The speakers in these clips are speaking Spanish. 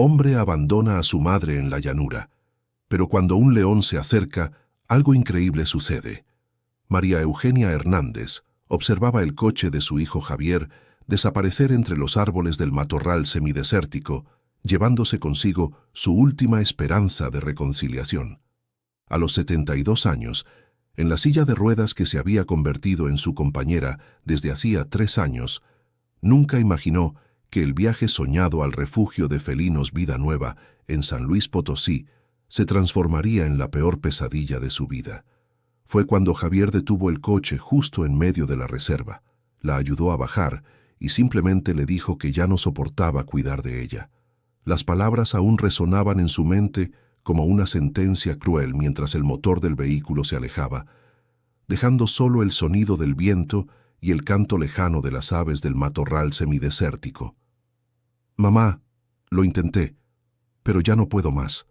Hombre abandona a su madre en la llanura, pero cuando un león se acerca, algo increíble sucede. María Eugenia Hernández observaba el coche de su hijo Javier desaparecer entre los árboles del matorral semidesértico, llevándose consigo su última esperanza de reconciliación. A los 72 años, en la silla de ruedas que se había convertido en su compañera desde hacía 3 años, nunca imaginó que el viaje soñado al refugio de felinos Vida Nueva en San Luis Potosí se transformaría en la peor pesadilla de su vida. Fue cuando Javier detuvo el coche justo en medio de la reserva, la ayudó a bajar y simplemente le dijo que ya no soportaba cuidar de ella. Las palabras aún resonaban en su mente como una sentencia cruel mientras el motor del vehículo se alejaba, dejando solo el sonido del viento y el canto lejano de las aves del matorral semidesértico. «Mamá, lo intenté, pero ya no puedo más.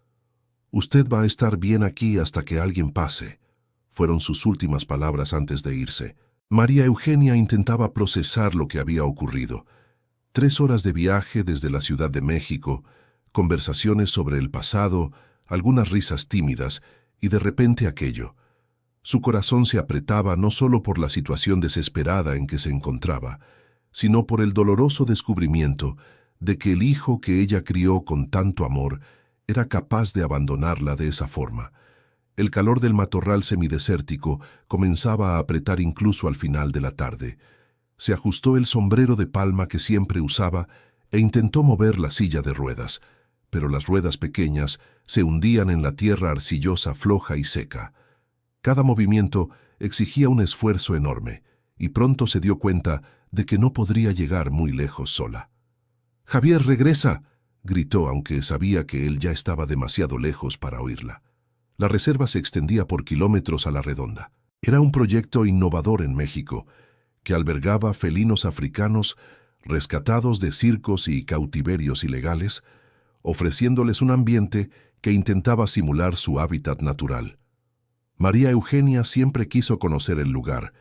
Usted va a estar bien aquí hasta que alguien pase», fueron sus últimas palabras antes de irse. María Eugenia intentaba procesar lo que había ocurrido. 3 horas de viaje desde la Ciudad de México, conversaciones sobre el pasado, algunas risas tímidas, y de repente aquello. Su corazón se apretaba no solo por la situación desesperada en que se encontraba, sino por el doloroso descubrimiento de que el hijo que ella crió con tanto amor era capaz de abandonarla de esa forma. El calor del matorral semidesértico comenzaba a apretar incluso al final de la tarde. Se ajustó el sombrero de palma que siempre usaba e intentó mover la silla de ruedas, pero las ruedas pequeñas se hundían en la tierra arcillosa floja y seca. Cada movimiento exigía un esfuerzo enorme, y pronto se dio cuenta de que no podría llegar muy lejos sola. «Javier, regresa», gritó, aunque sabía que él ya estaba demasiado lejos para oírla. La reserva se extendía por kilómetros a la redonda. Era un proyecto innovador en México, que albergaba felinos africanos rescatados de circos y cautiverios ilegales, ofreciéndoles un ambiente que intentaba simular su hábitat natural. María Eugenia siempre quiso conocer el lugar,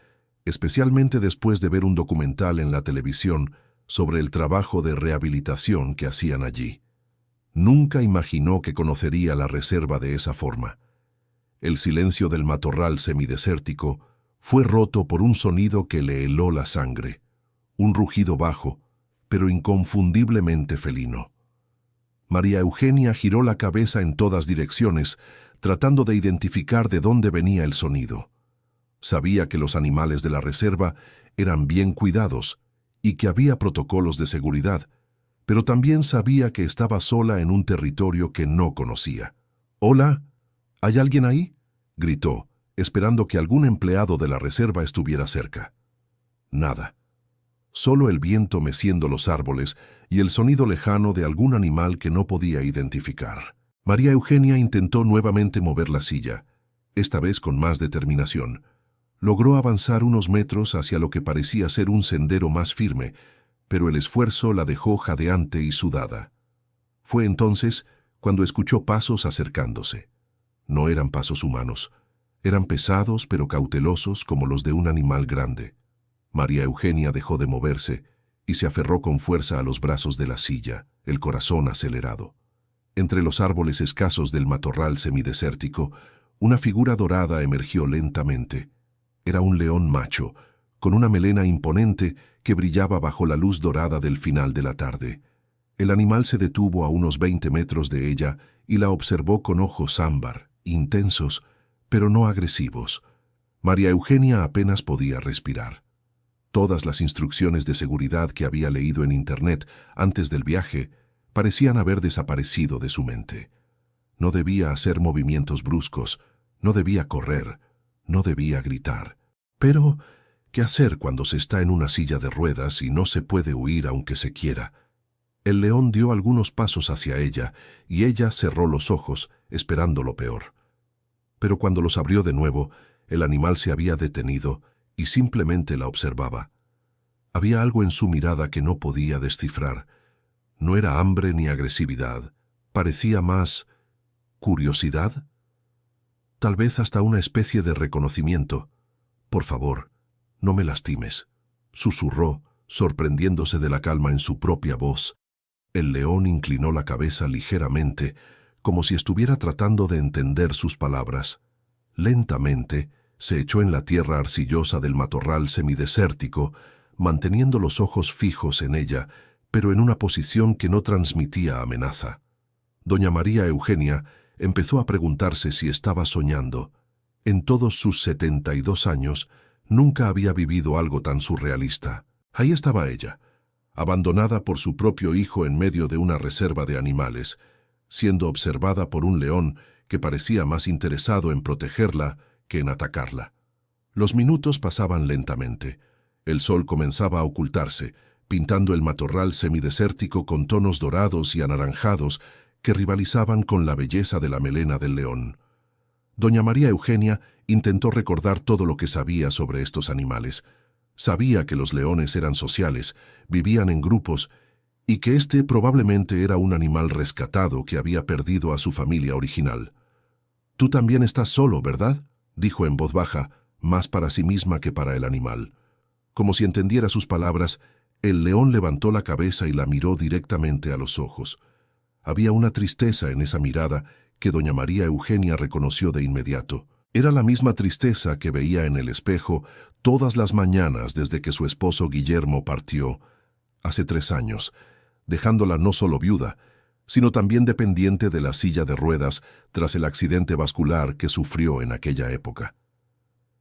especialmente después de ver un documental en la televisión sobre el trabajo de rehabilitación que hacían allí. Nunca imaginó que conocería la reserva de esa forma. El silencio del matorral semidesértico fue roto por un sonido que le heló la sangre, un rugido bajo, pero inconfundiblemente felino. María Eugenia giró la cabeza en todas direcciones, tratando de identificar de dónde venía el sonido. Sabía que los animales de la reserva eran bien cuidados y que había protocolos de seguridad, pero también sabía que estaba sola en un territorio que no conocía. «¿Hola? ¿Hay alguien ahí?», gritó, esperando que algún empleado de la reserva estuviera cerca. Nada. Solo el viento meciendo los árboles y el sonido lejano de algún animal que no podía identificar. María Eugenia intentó nuevamente mover la silla, esta vez con más determinación. Logró avanzar unos metros hacia lo que parecía ser un sendero más firme, pero el esfuerzo la dejó jadeante y sudada. Fue entonces cuando escuchó pasos acercándose. No eran pasos humanos. Eran pesados pero cautelosos como los de un animal grande. María Eugenia dejó de moverse y se aferró con fuerza a los brazos de la silla, el corazón acelerado. Entre los árboles escasos del matorral semidesértico, una figura dorada emergió lentamente. Era un león macho, con una melena imponente que brillaba bajo la luz dorada del final de la tarde. El animal se detuvo a unos 20 metros de ella y la observó con ojos ámbar, intensos, pero no agresivos. María Eugenia apenas podía respirar. Todas las instrucciones de seguridad que había leído en Internet antes del viaje parecían haber desaparecido de su mente. No debía hacer movimientos bruscos, no debía correr, no debía gritar. Pero, ¿qué hacer cuando se está en una silla de ruedas y no se puede huir aunque se quiera? El león dio algunos pasos hacia ella y ella cerró los ojos, esperando lo peor. Pero cuando los abrió de nuevo, el animal se había detenido y simplemente la observaba. Había algo en su mirada que no podía descifrar. No era hambre ni agresividad, parecía más curiosidad. Tal vez hasta una especie de reconocimiento. «Por favor, no me lastimes», susurró, sorprendiéndose de la calma en su propia voz. El león inclinó la cabeza ligeramente, como si estuviera tratando de entender sus palabras. Lentamente, se echó en la tierra arcillosa del matorral semidesértico, manteniendo los ojos fijos en ella, pero en una posición que no transmitía amenaza. Doña María Eugenia empezó a preguntarse si estaba soñando. En todos sus 72 años, nunca había vivido algo tan surrealista. Ahí estaba ella, abandonada por su propio hijo en medio de una reserva de animales, siendo observada por un león que parecía más interesado en protegerla que en atacarla. Los minutos pasaban lentamente. El sol comenzaba a ocultarse, pintando el matorral semidesértico con tonos dorados y anaranjados que rivalizaban con la belleza de la melena del león. Doña María Eugenia intentó recordar todo lo que sabía sobre estos animales. Sabía que los leones eran sociales, vivían en grupos, y que este probablemente era un animal rescatado que había perdido a su familia original. «Tú también estás solo, ¿verdad?», dijo en voz baja, más para sí misma que para el animal. Como si entendiera sus palabras, el león levantó la cabeza y la miró directamente a los ojos. Había una tristeza en esa mirada que doña María Eugenia reconoció de inmediato. Era la misma tristeza que veía en el espejo todas las mañanas desde que su esposo Guillermo partió, hace 3 años, dejándola no solo viuda, sino también dependiente de la silla de ruedas tras el accidente vascular que sufrió en aquella época.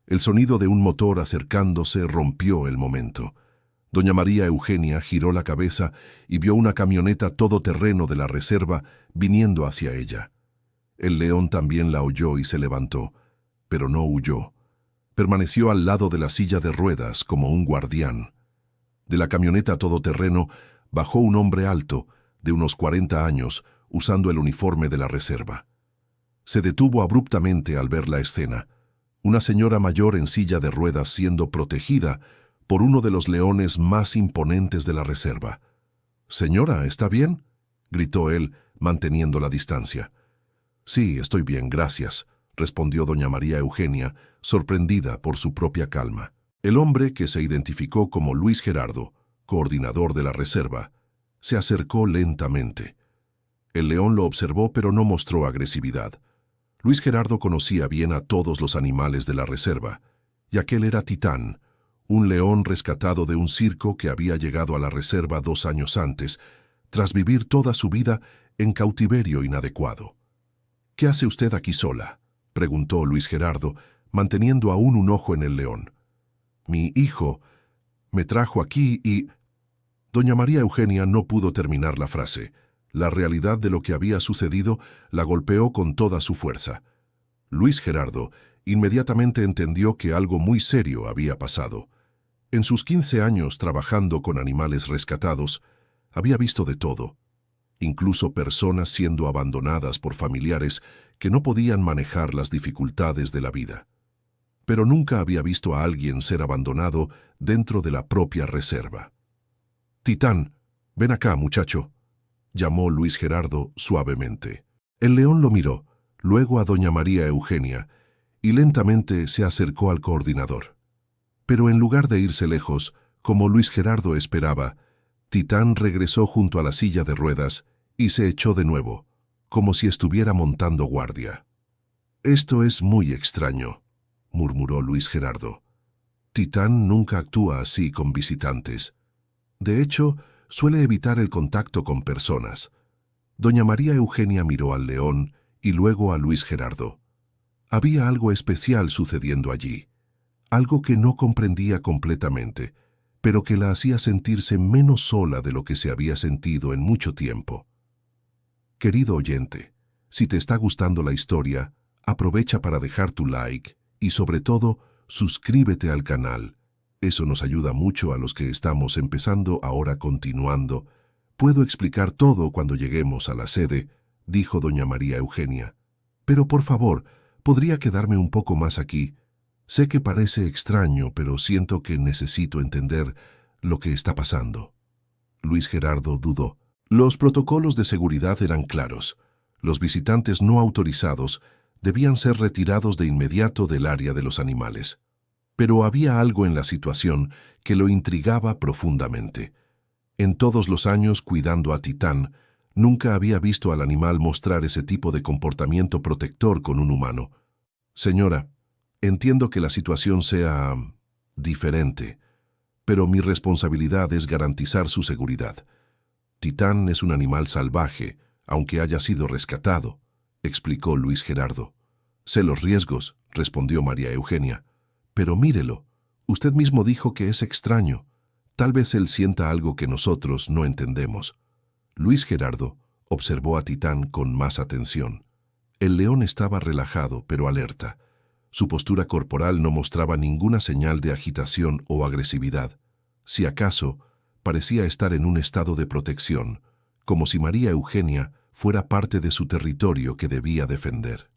El sonido de un motor acercándose rompió el momento. Doña María Eugenia giró la cabeza y vio una camioneta todoterreno de la reserva viniendo hacia ella. El león también la oyó y se levantó, pero no huyó. Permaneció al lado de la silla de ruedas como un guardián. De la camioneta todoterreno bajó un hombre alto, de unos 40 años, usando el uniforme de la reserva. Se detuvo abruptamente al ver la escena. Una señora mayor en silla de ruedas siendo protegida por uno de los leones más imponentes de la reserva. «Señora, ¿está bien?», gritó él, manteniendo la distancia. «Sí, estoy bien, gracias», respondió doña María Eugenia, sorprendida por su propia calma. El hombre, que se identificó como Luis Gerardo, coordinador de la reserva, se acercó lentamente. El león lo observó, pero no mostró agresividad. Luis Gerardo conocía bien a todos los animales de la reserva, y aquel era Titán, un león rescatado de un circo que había llegado a la reserva 2 años antes, tras vivir toda su vida en cautiverio inadecuado. «¿Qué hace usted aquí sola?», preguntó Luis Gerardo, manteniendo aún un ojo en el león. «Mi hijo me trajo aquí y...». Doña María Eugenia no pudo terminar la frase. La realidad de lo que había sucedido la golpeó con toda su fuerza. Luis Gerardo inmediatamente entendió que algo muy serio había pasado. En sus 15 años trabajando con animales rescatados, había visto de todo, incluso personas siendo abandonadas por familiares que no podían manejar las dificultades de la vida. Pero nunca había visto a alguien ser abandonado dentro de la propia reserva. «Titán, ven acá, muchacho», llamó Luis Gerardo suavemente. El león lo miró, luego a doña María Eugenia, y lentamente se acercó al coordinador. Pero en lugar de irse lejos, como Luis Gerardo esperaba, Titán regresó junto a la silla de ruedas y se echó de nuevo, como si estuviera montando guardia. «Esto es muy extraño», murmuró Luis Gerardo. «Titán nunca actúa así con visitantes. De hecho, suele evitar el contacto con personas». Doña María Eugenia miró al león y luego a Luis Gerardo. Había algo especial sucediendo allí, algo que no comprendía completamente, pero que la hacía sentirse menos sola de lo que se había sentido en mucho tiempo. Querido oyente, si te está gustando la historia, aprovecha para dejar tu like y sobre todo, suscríbete al canal. Eso nos ayuda mucho a los que estamos empezando ahora continuando. «Puedo explicar todo cuando lleguemos a la sede», dijo doña María Eugenia. «Pero por favor, ¿podría quedarme un poco más aquí? Sé que parece extraño, pero siento que necesito entender lo que está pasando». Luis Gerardo dudó. Los protocolos de seguridad eran claros. Los visitantes no autorizados debían ser retirados de inmediato del área de los animales. Pero había algo en la situación que lo intrigaba profundamente. En todos los años cuidando a Titán, nunca había visto al animal mostrar ese tipo de comportamiento protector con un humano. Señora, entiendo que la situación sea diferente, pero mi responsabilidad es garantizar su seguridad. Titán es un animal salvaje, aunque haya sido rescatado, explicó Luis Gerardo. Sé los riesgos, respondió María Eugenia. Pero mírelo, usted mismo dijo que es extraño. Tal vez él sienta algo que nosotros no entendemos. Luis Gerardo observó a Titán con más atención. El león estaba relajado, pero alerta. Su postura corporal no mostraba ninguna señal de agitación o agresividad. Si acaso, parecía estar en un estado de protección, como si María Eugenia fuera parte de su territorio que debía defender.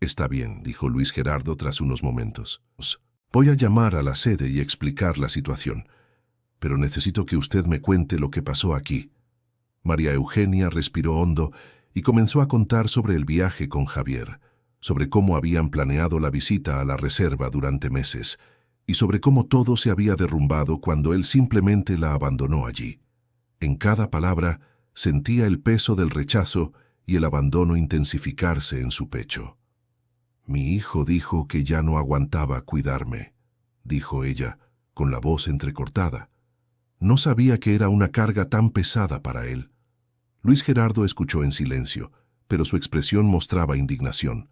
Está bien, dijo Luis Gerardo tras unos momentos. Voy a llamar a la sede y explicar la situación, pero necesito que usted me cuente lo que pasó aquí. María Eugenia respiró hondo y comenzó a contar sobre el viaje con Javier, sobre cómo habían planeado la visita a la reserva durante meses, y sobre cómo todo se había derrumbado cuando él simplemente la abandonó allí. En cada palabra sentía el peso del rechazo y el abandono intensificarse en su pecho. Mi hijo dijo que ya no aguantaba cuidarme, dijo ella, con la voz entrecortada. No sabía que era una carga tan pesada para él. Luis Gerardo escuchó en silencio, pero su expresión mostraba indignación.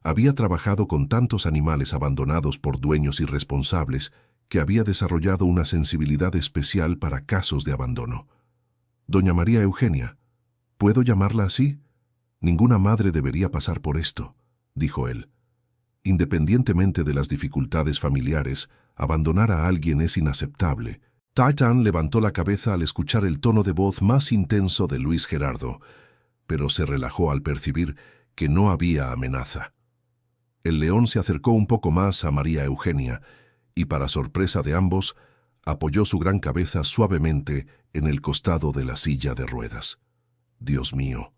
Había trabajado con tantos animales abandonados por dueños irresponsables que había desarrollado una sensibilidad especial para casos de abandono. Doña María Eugenia, ¿puedo llamarla así? Ninguna madre debería pasar por esto, dijo él. Independientemente de las dificultades familiares, abandonar a alguien es inaceptable. Titán levantó la cabeza al escuchar el tono de voz más intenso de Luis Gerardo, pero se relajó al percibir que no había amenaza. El león se acercó un poco más a María Eugenia y, para sorpresa de ambos, apoyó su gran cabeza suavemente en el costado de la silla de ruedas. «Dios mío»,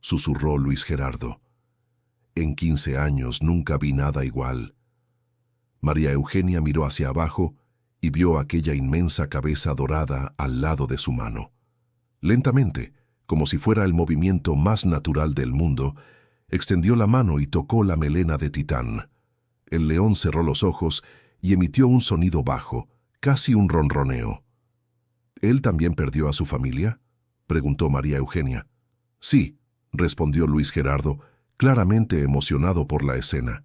susurró Luis Gerardo. «En 15 años nunca vi nada igual». María Eugenia miró hacia abajo y vio aquella inmensa cabeza dorada al lado de su mano. Lentamente, como si fuera el movimiento más natural del mundo, extendió la mano y tocó la melena de Titán. El león cerró los ojos y emitió un sonido bajo, casi un ronroneo. ¿Él también perdió a su familia?, preguntó María Eugenia. Sí, respondió Luis Gerardo, claramente emocionado por la escena.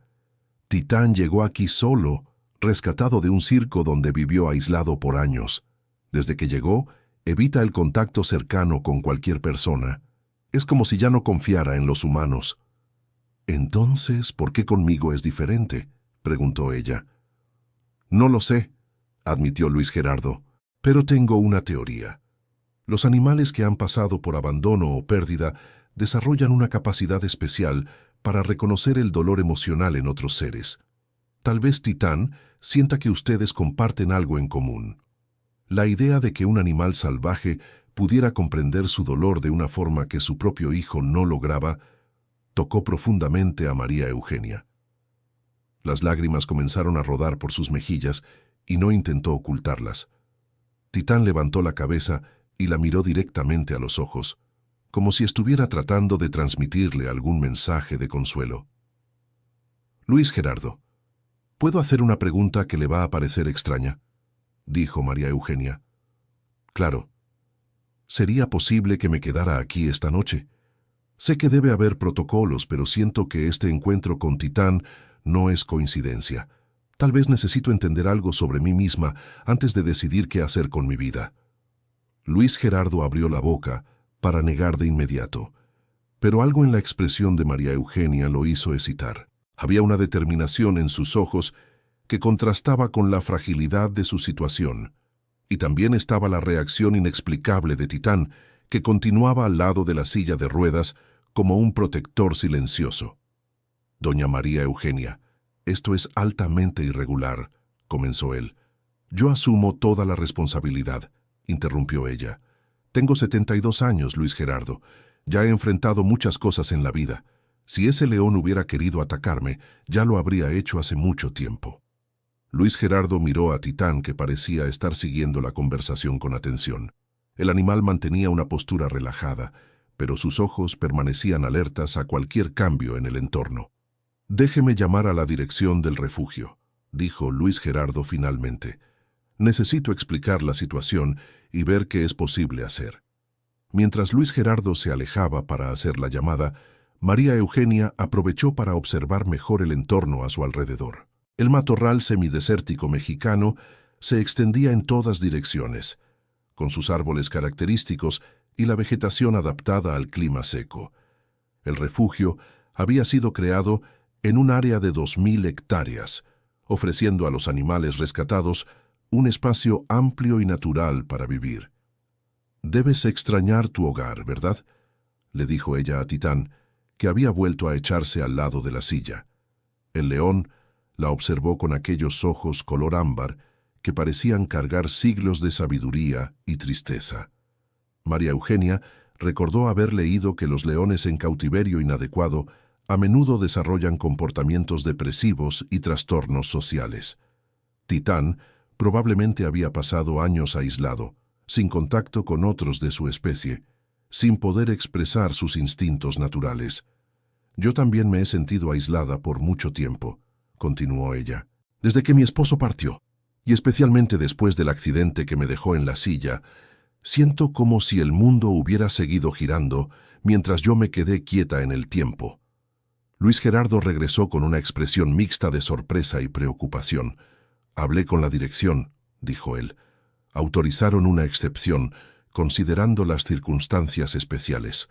Titán llegó aquí solo, rescatado de un circo donde vivió aislado por años. Desde que llegó, evita el contacto cercano con cualquier persona. Es como si ya no confiara en los humanos. «Entonces, ¿por qué conmigo es diferente?», preguntó ella. «No lo sé», admitió Luis Gerardo, «pero tengo una teoría. Los animales que han pasado por abandono o pérdida desarrollan una capacidad especial para reconocer el dolor emocional en otros seres. Tal vez Titán sienta que ustedes comparten algo en común. La idea de que un animal salvaje pudiera comprender su dolor de una forma que su propio hijo no lograba tocó profundamente a María Eugenia. Las lágrimas comenzaron a rodar por sus mejillas y no intentó ocultarlas. Titán levantó la cabeza y la miró directamente a los ojos, como si estuviera tratando de transmitirle algún mensaje de consuelo. «Luis Gerardo, ¿puedo hacer una pregunta que le va a parecer extraña?», dijo María Eugenia. «Claro. ¿Sería posible que me quedara aquí esta noche? Sé que debe haber protocolos, pero siento que este encuentro con Titán no es coincidencia. Tal vez necesito entender algo sobre mí misma antes de decidir qué hacer con mi vida». Luis Gerardo abrió la boca para negar de inmediato, pero algo en la expresión de María Eugenia lo hizo hesitar. Había una determinación en sus ojos que contrastaba con la fragilidad de su situación, y también estaba la reacción inexplicable de Titán, que continuaba al lado de la silla de ruedas como un protector silencioso. «Doña María Eugenia, esto es altamente irregular», comenzó él. «Yo asumo toda la responsabilidad», interrumpió ella. «Tengo 72 años, Luis Gerardo. Ya he enfrentado muchas cosas en la vida. Si ese león hubiera querido atacarme, ya lo habría hecho hace mucho tiempo». Luis Gerardo miró a Titán, que parecía estar siguiendo la conversación con atención. El animal mantenía una postura relajada, pero sus ojos permanecían alertas a cualquier cambio en el entorno. «Déjeme llamar a la dirección del refugio», dijo Luis Gerardo finalmente. «Necesito explicar la situación y ver qué es posible hacer». Mientras Luis Gerardo se alejaba para hacer la llamada, María Eugenia aprovechó para observar mejor el entorno a su alrededor. El matorral semidesértico mexicano se extendía en todas direcciones, con sus árboles característicos y la vegetación adaptada al clima seco. El refugio había sido creado en un área de 2000 hectáreas, ofreciendo a los animales rescatados un espacio amplio y natural para vivir. «Debes extrañar tu hogar, ¿verdad?», le dijo ella a Titán, que había vuelto a echarse al lado de la silla. El león la observó con aquellos ojos color ámbar que parecían cargar siglos de sabiduría y tristeza. María Eugenia recordó haber leído que los leones en cautiverio inadecuado a menudo desarrollan comportamientos depresivos y trastornos sociales. Titán probablemente había pasado años aislado, sin contacto con otros de su especie, sin poder expresar sus instintos naturales. «Yo también me he sentido aislada por mucho tiempo», continuó ella, «desde que mi esposo partió, y especialmente después del accidente que me dejó en la silla. Siento como si el mundo hubiera seguido girando mientras yo me quedé quieta en el tiempo». Luis Gerardo regresó con una expresión mixta de sorpresa y preocupación. «Hablé con la dirección», dijo él. «Autorizaron una excepción, considerando las circunstancias especiales.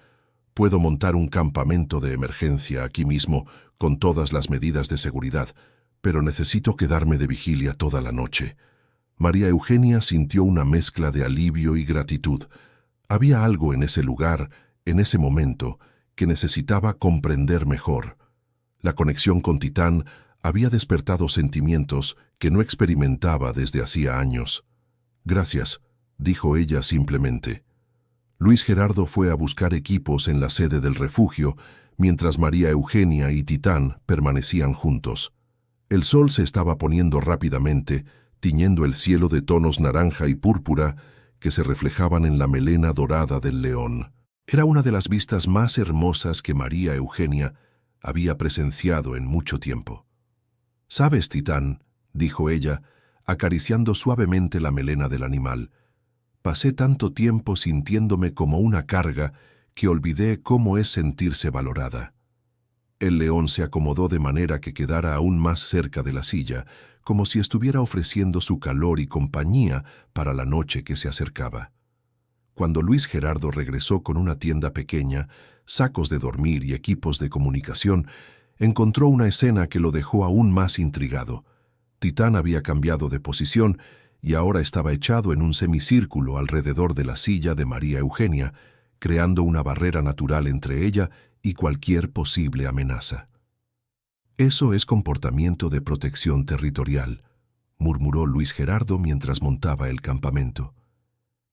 Puedo montar un campamento de emergencia aquí mismo con todas las medidas de seguridad, pero necesito quedarme de vigilia toda la noche». María Eugenia sintió una mezcla de alivio y gratitud. Había algo en ese lugar, en ese momento, que necesitaba comprender mejor. La conexión con Titán había despertado sentimientos que no experimentaba desde hacía años. «Gracias», dijo ella simplemente. Luis Gerardo fue a buscar equipos en la sede del refugio, mientras María Eugenia y Titán permanecían juntos. El sol se estaba poniendo rápidamente, tiñendo el cielo de tonos naranja y púrpura que se reflejaban en la melena dorada del león. Era una de las vistas más hermosas que María Eugenia había presenciado en mucho tiempo. «¿Sabes, Titán?», dijo ella, acariciando suavemente la melena del animal. «Pasé tanto tiempo sintiéndome como una carga que olvidé cómo es sentirse valorada». El león se acomodó de manera que quedara aún más cerca de la silla, como si estuviera ofreciendo su calor y compañía para la noche que se acercaba. Cuando Luis Gerardo regresó con una tienda pequeña, sacos de dormir y equipos de comunicación, encontró una escena que lo dejó aún más intrigado. Titán había cambiado de posición y ahora estaba echado en un semicírculo alrededor de la silla de María Eugenia, creando una barrera natural entre ella y cualquier posible amenaza. «Eso es comportamiento de protección territorial», murmuró Luis Gerardo mientras montaba el campamento.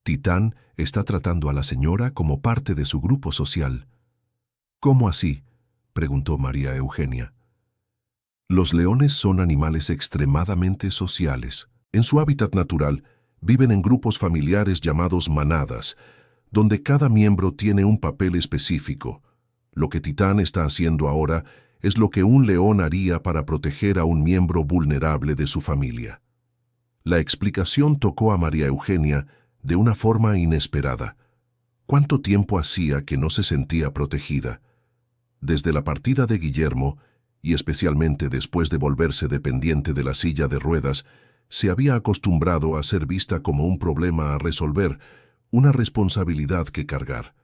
«Titán está tratando a la señora como parte de su grupo social». «¿Cómo así?», preguntó María Eugenia. «Los leones son animales extremadamente sociales. En su hábitat natural viven en grupos familiares llamados manadas, donde cada miembro tiene un papel específico. Lo que Titán está haciendo ahora es lo que un león haría para proteger a un miembro vulnerable de su familia». La explicación tocó a María Eugenia de una forma inesperada. ¿Cuánto tiempo hacía que no se sentía protegida? Desde la partida de Guillermo, y especialmente después de volverse dependiente de la silla de ruedas, se había acostumbrado a ser vista como un problema a resolver, una responsabilidad que cargar.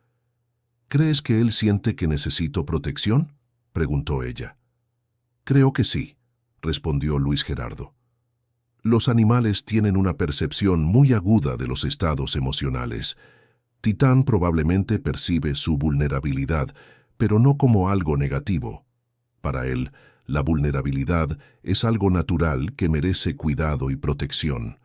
«¿Crees que él siente que necesito protección?», preguntó ella. «Creo que sí», respondió Luis Gerardo. «Los animales tienen una percepción muy aguda de los estados emocionales. Titán probablemente percibe su vulnerabilidad, pero no como algo negativo. Para él, la vulnerabilidad es algo natural que merece cuidado y protección».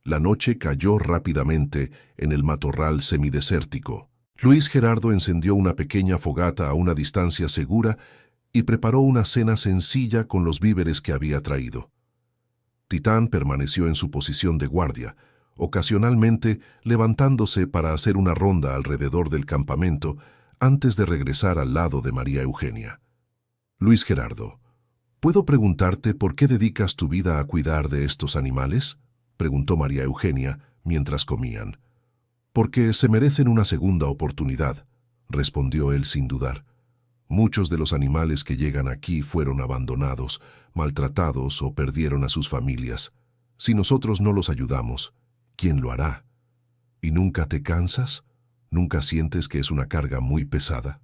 La noche cayó rápidamente en el matorral semidesértico. Luis Gerardo encendió una pequeña fogata a una distancia segura y preparó una cena sencilla con los víveres que había traído. Titán permaneció en su posición de guardia, ocasionalmente levantándose para hacer una ronda alrededor del campamento antes de regresar al lado de María Eugenia. Luis Gerardo, ¿puedo preguntarte por qué dedicas tu vida a cuidar de estos animales?, preguntó María Eugenia mientras comían. Porque se merecen una segunda oportunidad, respondió él sin dudar. Muchos de los animales que llegan aquí fueron abandonados, maltratados o perdieron a sus familias. Si nosotros no los ayudamos, ¿quién lo hará? ¿Y nunca te cansas? ¿Nunca sientes que es una carga muy pesada?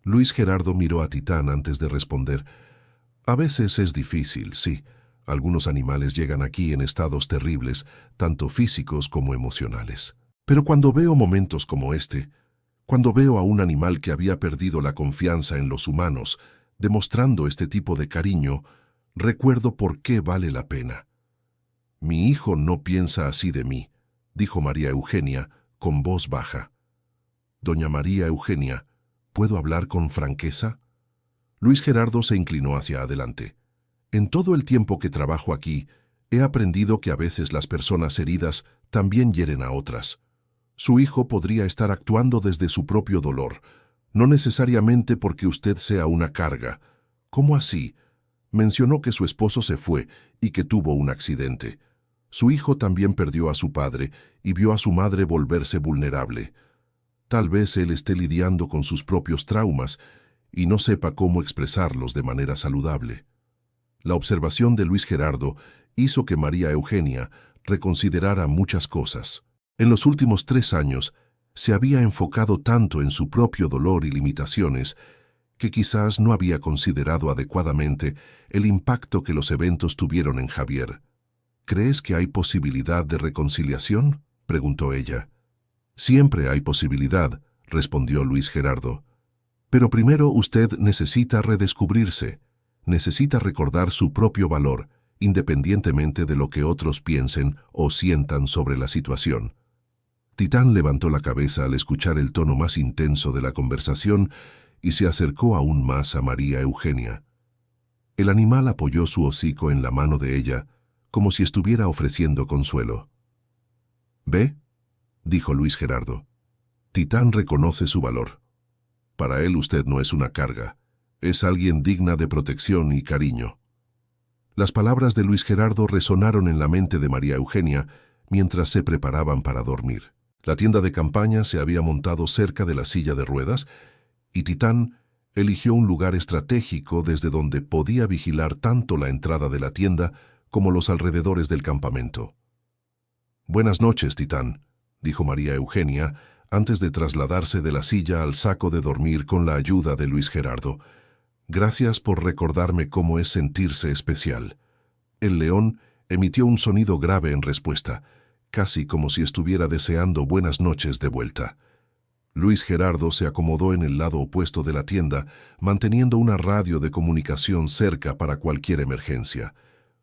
Luis Gerardo miró a Titán antes de responder. A veces es difícil, sí. Algunos animales llegan aquí en estados terribles, tanto físicos como emocionales. Pero cuando veo momentos como este, cuando veo a un animal que había perdido la confianza en los humanos, demostrando este tipo de cariño, recuerdo por qué vale la pena. Mi hijo no piensa así de mí, dijo María Eugenia con voz baja. Doña María Eugenia, ¿puedo hablar con franqueza? Luis Gerardo se inclinó hacia adelante. En todo el tiempo que trabajo aquí, he aprendido que a veces las personas heridas también hieren a otras. Su hijo podría estar actuando desde su propio dolor, no necesariamente porque usted sea una carga. ¿Cómo así? Mencionó que su esposo se fue y que tuvo un accidente. Su hijo también perdió a su padre y vio a su madre volverse vulnerable. Tal vez él esté lidiando con sus propios traumas y no sepa cómo expresarlos de manera saludable. La observación de Luis Gerardo hizo que María Eugenia reconsiderara muchas cosas. En los últimos 3 años, se había enfocado tanto en su propio dolor y limitaciones que quizás no había considerado adecuadamente el impacto que los eventos tuvieron en Javier. ¿Crees que hay posibilidad de reconciliación?, preguntó ella. Siempre hay posibilidad, respondió Luis Gerardo. Pero primero usted necesita redescubrirse, necesita recordar su propio valor, independientemente de lo que otros piensen o sientan sobre la situación. Titán levantó la cabeza al escuchar el tono más intenso de la conversación y se acercó aún más a María Eugenia. El animal apoyó su hocico en la mano de ella, como si estuviera ofreciendo consuelo. «¿Ve?», dijo Luis Gerardo. «Titán reconoce su valor. Para él usted no es una carga, es alguien digna de protección y cariño». Las palabras de Luis Gerardo resonaron en la mente de María Eugenia mientras se preparaban para dormir. La tienda de campaña se había montado cerca de la silla de ruedas y Titán eligió un lugar estratégico desde donde podía vigilar tanto la entrada de la tienda como los alrededores del campamento. «Buenas noches, Titán», dijo María Eugenia antes de trasladarse de la silla al saco de dormir con la ayuda de Luis Gerardo. «Gracias por recordarme cómo es sentirse especial». El león emitió un sonido grave en respuesta, casi como si estuviera deseando buenas noches de vuelta. Luis Gerardo se acomodó en el lado opuesto de la tienda, manteniendo una radio de comunicación cerca para cualquier emergencia.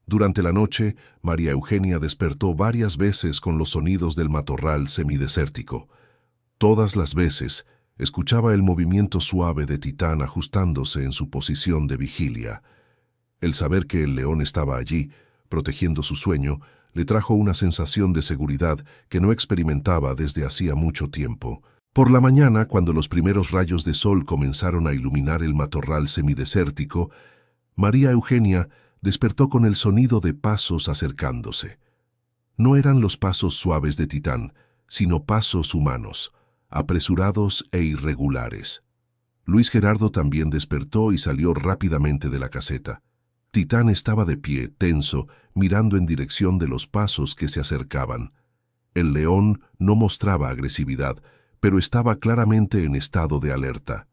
Durante la noche, María Eugenia despertó varias veces con los sonidos del matorral semidesértico. Todas las veces, escuchaba el movimiento suave de Titán ajustándose en su posición de vigilia. El saber que el león estaba allí, protegiendo su sueño, le trajo una sensación de seguridad que no experimentaba desde hacía mucho tiempo. Por la mañana, cuando los primeros rayos de sol comenzaron a iluminar el matorral semidesértico, María Eugenia despertó con el sonido de pasos acercándose. No eran los pasos suaves de Titán, sino pasos humanos, apresurados e irregulares. Luis Gerardo también despertó y salió rápidamente de la caseta. Titán estaba de pie, tenso, mirando en dirección de los pasos que se acercaban. El león no mostraba agresividad, pero estaba claramente en estado de alerta.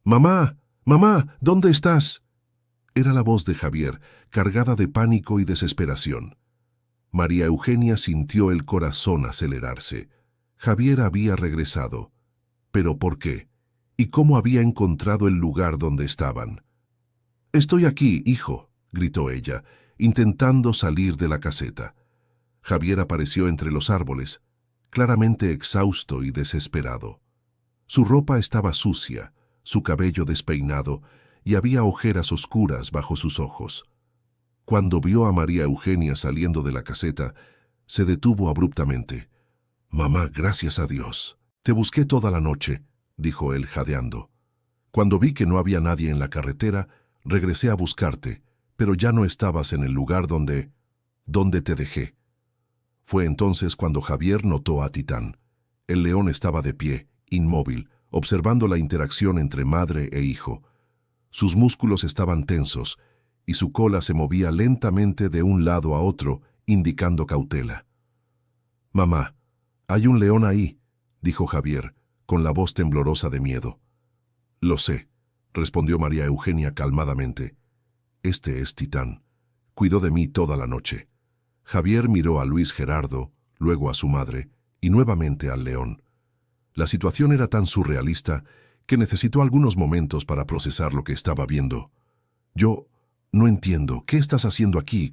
«¡Mamá! ¡Mamá! ¿Dónde estás?». Era la voz de Javier, cargada de pánico y desesperación. María Eugenia sintió el corazón acelerarse. Javier había regresado. ¿Pero por qué? ¿Y cómo había encontrado el lugar donde estaban? «Estoy aquí, hijo», gritó ella, intentando salir de la caseta. Javier apareció entre los árboles, claramente exhausto y desesperado. Su ropa estaba sucia, su cabello despeinado, y había ojeras oscuras bajo sus ojos. Cuando vio a María Eugenia saliendo de la caseta, Se detuvo abruptamente. «Mamá, gracias a Dios. Te busqué toda la noche», dijo él jadeando. «Cuando vi que no había nadie en la carretera, regresé a buscarte, pero ya no estabas en el lugar donde te dejé». Fue entonces cuando Javier notó a Titán. El león estaba de pie, inmóvil, observando la interacción entre madre e hijo. Sus músculos estaban tensos, y su cola se movía lentamente de un lado a otro, indicando cautela. «Mamá, hay un león ahí», dijo Javier, con la voz temblorosa de miedo. «Lo sé», respondió María Eugenia calmadamente. «Este es Titán. Cuidó de mí toda la noche». Javier miró a Luis Gerardo, luego a su madre, y nuevamente al león. La situación era tan surrealista que necesitó algunos momentos para procesar lo que estaba viendo. «Yo no entiendo. ¿Qué estás haciendo aquí?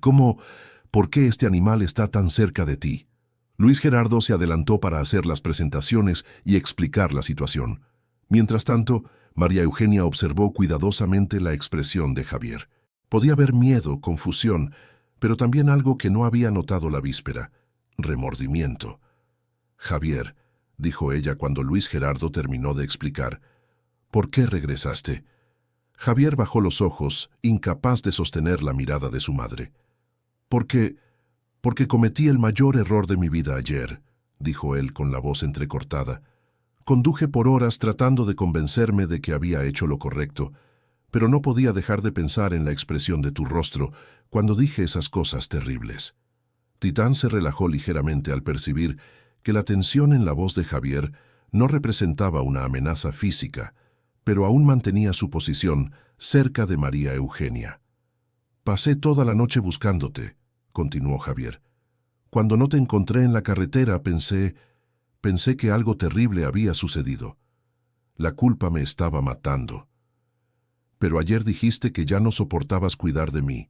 ¿Por qué este animal está tan cerca de ti?» Luis Gerardo se adelantó para hacer las presentaciones y explicar la situación. Mientras tanto, María Eugenia observó cuidadosamente la expresión de Javier. Podía haber miedo, confusión, pero también algo que no había notado la víspera: remordimiento. «Javier», dijo ella cuando Luis Gerardo terminó de explicar, «¿por qué regresaste?» Javier bajó los ojos, incapaz de sostener la mirada de su madre. Porque cometí el mayor error de mi vida ayer», dijo él con la voz entrecortada. «Conduje por horas tratando de convencerme de que había hecho lo correcto, pero no podía dejar de pensar en la expresión de tu rostro cuando dije esas cosas terribles». Titán se relajó ligeramente al percibir que la tensión en la voz de Javier no representaba una amenaza física, pero aún mantenía su posición cerca de María Eugenia. «Pasé toda la noche buscándote», continuó Javier. «Cuando no te encontré en la carretera pensé que algo terrible había sucedido. La culpa me estaba matando». «Pero ayer dijiste que ya no soportabas cuidar de mí»,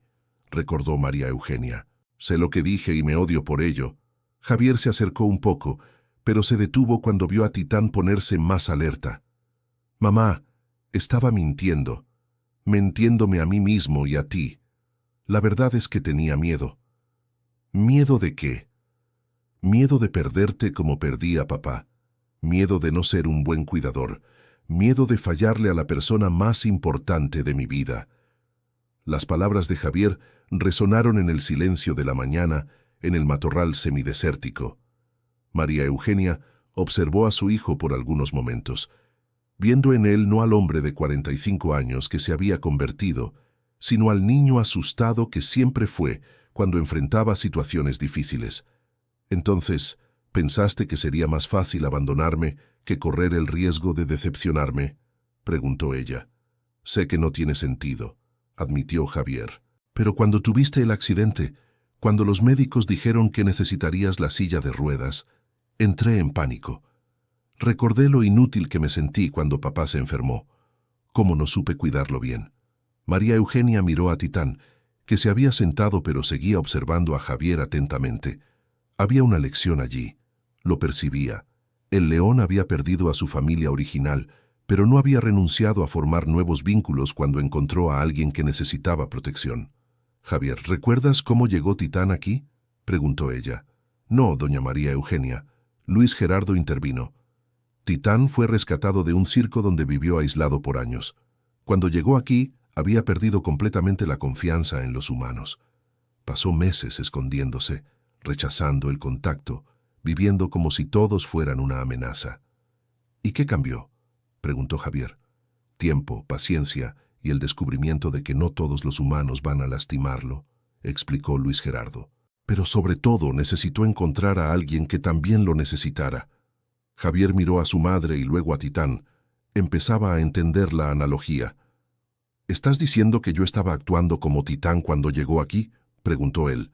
recordó María Eugenia. «Sé lo que dije y me odio por ello». Javier se acercó un poco, pero se detuvo cuando vio a Titán ponerse más alerta. «Mamá, estaba mintiéndome a mí mismo y a ti. La verdad es que tenía miedo». «¿Miedo de qué?» «Miedo de perderte como perdí a papá. Miedo de no ser un buen cuidador. Miedo de fallarle a la persona más importante de mi vida». Las palabras de Javier resonaron en el silencio de la mañana, en el matorral semidesértico. María Eugenia observó a su hijo por algunos momentos, viendo en él no al hombre de 45 años que se había convertido, sino al niño asustado que siempre fue cuando enfrentaba situaciones difíciles. «Entonces, ¿pensaste que sería más fácil abandonarme que correr el riesgo de decepcionarme?», preguntó ella. «Sé que no tiene sentido», admitió Javier. «Pero cuando tuviste el accidente, cuando los médicos dijeron que necesitarías la silla de ruedas, entré en pánico. Recordé lo inútil que me sentí cuando papá se enfermó. Cómo no supe cuidarlo bien». María Eugenia miró a Titán, que se había sentado pero seguía observando a Javier atentamente. Había una lección allí. Lo percibía. El león había perdido a su familia original, pero no había renunciado a formar nuevos vínculos cuando encontró a alguien que necesitaba protección. «Javier, ¿recuerdas cómo llegó Titán aquí?», preguntó ella. «No, doña María Eugenia». Luis Gerardo intervino. «Titán fue rescatado de un circo donde vivió aislado por años. Cuando llegó aquí, había perdido completamente la confianza en los humanos. Pasó meses escondiéndose, rechazando el contacto, viviendo como si todos fueran una amenaza». «¿Y qué cambió?», preguntó Javier. «Tiempo, paciencia y el descubrimiento de que no todos los humanos van a lastimarlo», explicó Luis Gerardo. «Pero sobre todo necesitó encontrar a alguien que también lo necesitara». Javier miró a su madre y luego a Titán. Empezaba a entender la analogía. «¿Estás diciendo que yo estaba actuando como Titán cuando llegó aquí?», preguntó él.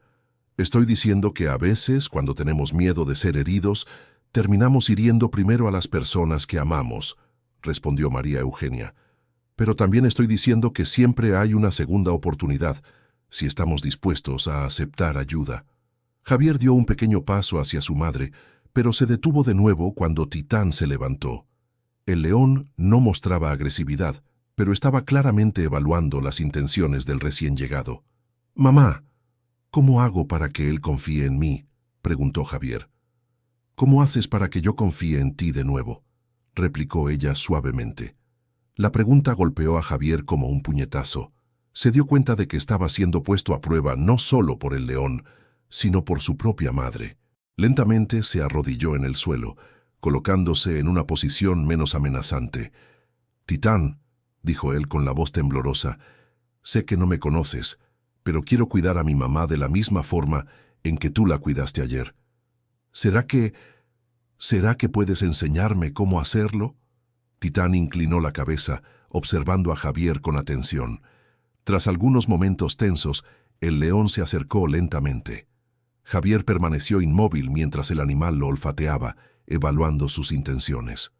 «Estoy diciendo que a veces, cuando tenemos miedo de ser heridos, terminamos hiriendo primero a las personas que amamos», respondió María Eugenia. «Pero también estoy diciendo que siempre hay una segunda oportunidad, si estamos dispuestos a aceptar ayuda». Javier dio un pequeño paso hacia su madre, pero se detuvo de nuevo cuando Titán se levantó. El león no mostraba agresividad, pero estaba claramente evaluando las intenciones del recién llegado. «Mamá, ¿cómo hago para que él confíe en mí?», preguntó Javier. ¿Cómo haces para que yo confíe en ti de nuevo?, replicó ella suavemente. La pregunta golpeó a Javier como un puñetazo. Se dio cuenta de que estaba siendo puesto a prueba no solo por el león, sino por su propia madre. Lentamente se arrodilló en el suelo, colocándose en una posición menos amenazante. «Titán», dijo él con la voz temblorosa, «sé que no me conoces, pero quiero cuidar a mi mamá de la misma forma en que tú la cuidaste ayer. ¿Será que puedes enseñarme cómo hacerlo?» Titán inclinó la cabeza, observando a Javier con atención. Tras algunos momentos tensos, el león se acercó lentamente. Javier permaneció inmóvil mientras el animal lo olfateaba, evaluando sus intenciones.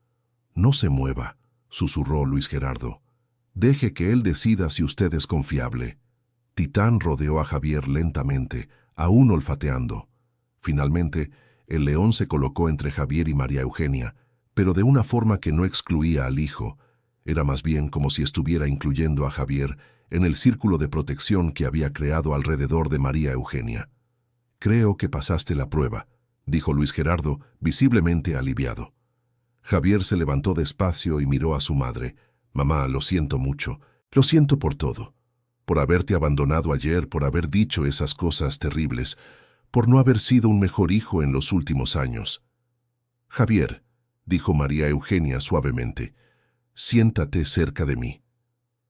«No se mueva», susurró Luis Gerardo. «Deje que él decida si usted es confiable». Titán rodeó a Javier lentamente, aún olfateando. Finalmente, el león se colocó entre Javier y María Eugenia, pero de una forma que no excluía al hijo. Era más bien como si estuviera incluyendo a Javier en el círculo de protección que había creado alrededor de María Eugenia. «Creo que pasaste la prueba», dijo Luis Gerardo, visiblemente aliviado. Javier se levantó despacio y miró a su madre. «Mamá, lo siento mucho. Lo siento por todo. Por haberte abandonado ayer, por haber dicho esas cosas terribles, por no haber sido un mejor hijo en los últimos años». «Javier», dijo María Eugenia suavemente, «siéntate cerca de mí».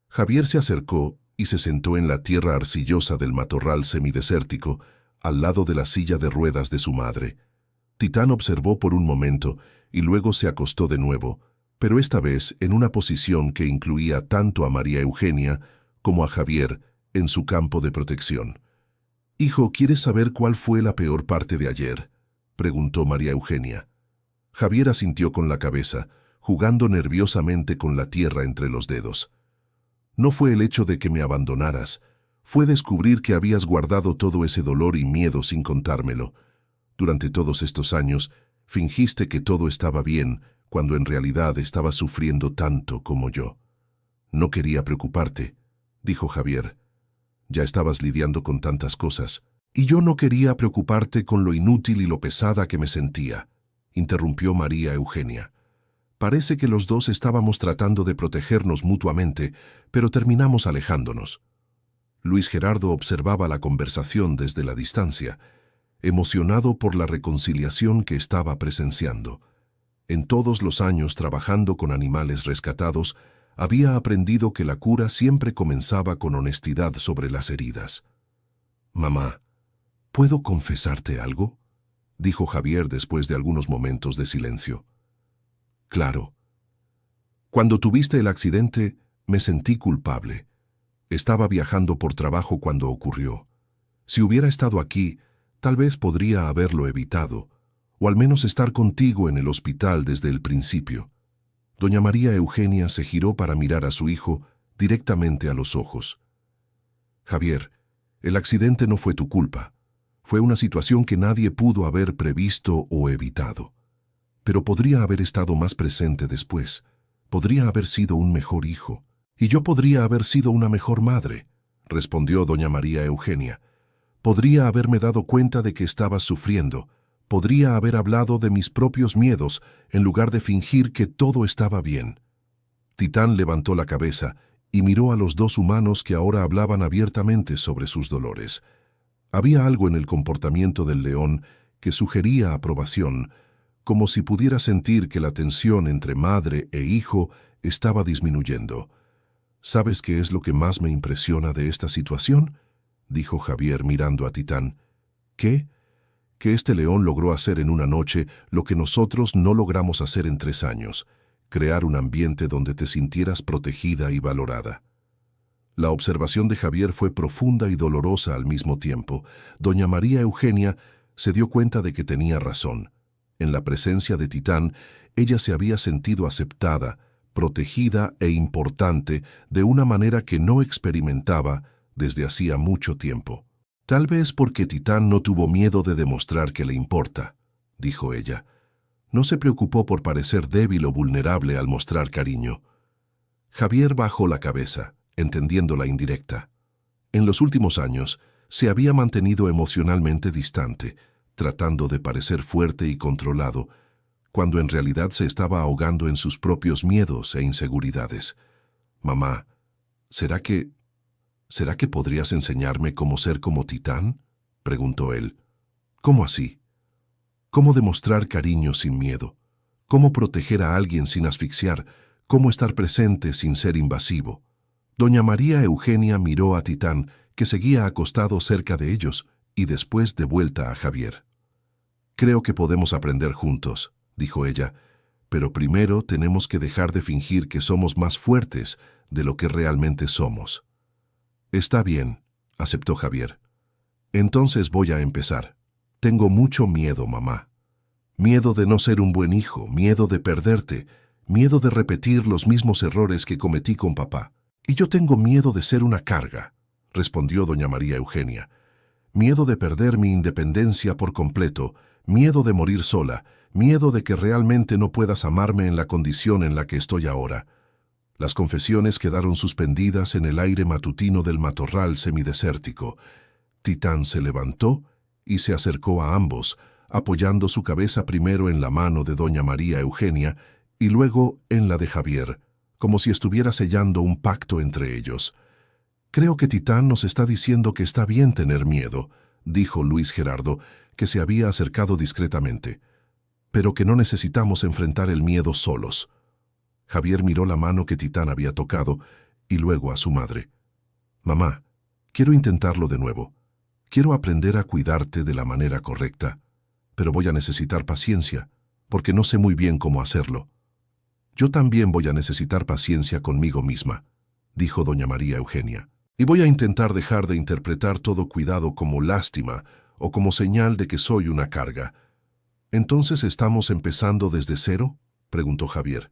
Javier se acercó y se sentó en la tierra arcillosa del matorral semidesértico, al lado de la silla de ruedas de su madre. Titán observó por un momento y luego se acostó de nuevo, pero esta vez en una posición que incluía tanto a María Eugenia como a Javier en su campo de protección. «Hijo, ¿quieres saber cuál fue la peor parte de ayer?», preguntó María Eugenia. Javier asintió con la cabeza, jugando nerviosamente con la tierra entre los dedos. «No fue el hecho de que me abandonaras, fue descubrir que habías guardado todo ese dolor y miedo sin contármelo. Durante todos estos años, fingiste que todo estaba bien, cuando en realidad estabas sufriendo tanto como yo. No quería preocuparte», dijo Javier. «Ya estabas lidiando con tantas cosas. Y yo no quería preocuparte con lo inútil y lo pesada que me sentía», interrumpió María Eugenia. «Parece que los dos estábamos tratando de protegernos mutuamente, pero terminamos alejándonos». Luis Gerardo observaba la conversación desde la distancia, emocionado por la reconciliación que estaba presenciando. En todos los años trabajando con animales rescatados, había aprendido que la cura siempre comenzaba con honestidad sobre las heridas. «Mamá, ¿puedo confesarte algo?», dijo Javier después de algunos momentos de silencio. «Claro. Cuando tuviste el accidente, me sentí culpable. Estaba viajando por trabajo cuando ocurrió. Si hubiera estado aquí, tal vez podría haberlo evitado, o al menos estar contigo en el hospital desde el principio». Doña María Eugenia se giró para mirar a su hijo directamente a los ojos. «Javier, el accidente no fue tu culpa. Fue una situación que nadie pudo haber previsto o evitado. Pero podría haber estado más presente después. Podría haber sido un mejor hijo. Y yo podría haber sido una mejor madre», respondió doña María Eugenia. «Podría haberme dado cuenta de que estabas sufriendo. Podría haber hablado de mis propios miedos en lugar de fingir que todo estaba bien». Titán levantó la cabeza y miró a los dos humanos que ahora hablaban abiertamente sobre sus dolores. Había algo en el comportamiento del león que sugería aprobación, como si pudiera sentir que la tensión entre madre e hijo estaba disminuyendo. «¿Sabes qué es lo que más me impresiona de esta situación?», dijo Javier mirando a Titán. «¿Qué?». «Que este león logró hacer en una noche lo que nosotros no logramos hacer en 3 años, crear un ambiente donde te sintieras protegida y valorada». La observación de Javier fue profunda y dolorosa al mismo tiempo. Doña María Eugenia se dio cuenta de que tenía razón. En la presencia de Titán, ella se había sentido aceptada, protegida e importante de una manera que no experimentaba desde hacía mucho tiempo. «Tal vez porque Titán no tuvo miedo de demostrar que le importa», dijo ella. «No se preocupó por parecer débil o vulnerable al mostrar cariño». Javier bajó la cabeza, entendiendo la indirecta. En los últimos años, se había mantenido emocionalmente distante, tratando de parecer fuerte y controlado, cuando en realidad se estaba ahogando en sus propios miedos e inseguridades. «Mamá, ¿será que podrías enseñarme cómo ser como Titán?», preguntó él. «¿Cómo así? ¿Cómo demostrar cariño sin miedo? ¿Cómo proteger a alguien sin asfixiar? ¿Cómo estar presente sin ser invasivo?». Doña María Eugenia miró a Titán, que seguía acostado cerca de ellos, y después de vuelta a Javier. «Creo que podemos aprender juntos», dijo ella, «pero primero tenemos que dejar de fingir que somos más fuertes de lo que realmente somos». «Está bien», aceptó Javier. «Entonces voy a empezar. Tengo mucho miedo, mamá. Miedo de no ser un buen hijo, miedo de perderte, miedo de repetir los mismos errores que cometí con papá. Y yo tengo miedo de ser una carga», respondió doña María Eugenia. «Miedo de perder mi independencia por completo, miedo de morir sola, miedo de que realmente no puedas amarme en la condición en la que estoy ahora». Las confesiones quedaron suspendidas en el aire matutino del matorral semidesértico. Titán se levantó y se acercó a ambos, apoyando su cabeza primero en la mano de doña María Eugenia y luego en la de Javier, como si estuviera sellando un pacto entre ellos. «Creo que Titán nos está diciendo que está bien tener miedo», dijo Luis Gerardo, que se había acercado discretamente, «pero que no necesitamos enfrentar el miedo solos». Javier miró la mano que Titán había tocado y luego a su madre. «Mamá, quiero intentarlo de nuevo. Quiero aprender a cuidarte de la manera correcta, pero voy a necesitar paciencia, porque no sé muy bien cómo hacerlo». «Yo también voy a necesitar paciencia conmigo misma», dijo doña María Eugenia, «y voy a intentar dejar de interpretar todo cuidado como lástima o como señal de que soy una carga». «¿Entonces estamos empezando desde cero?», preguntó Javier.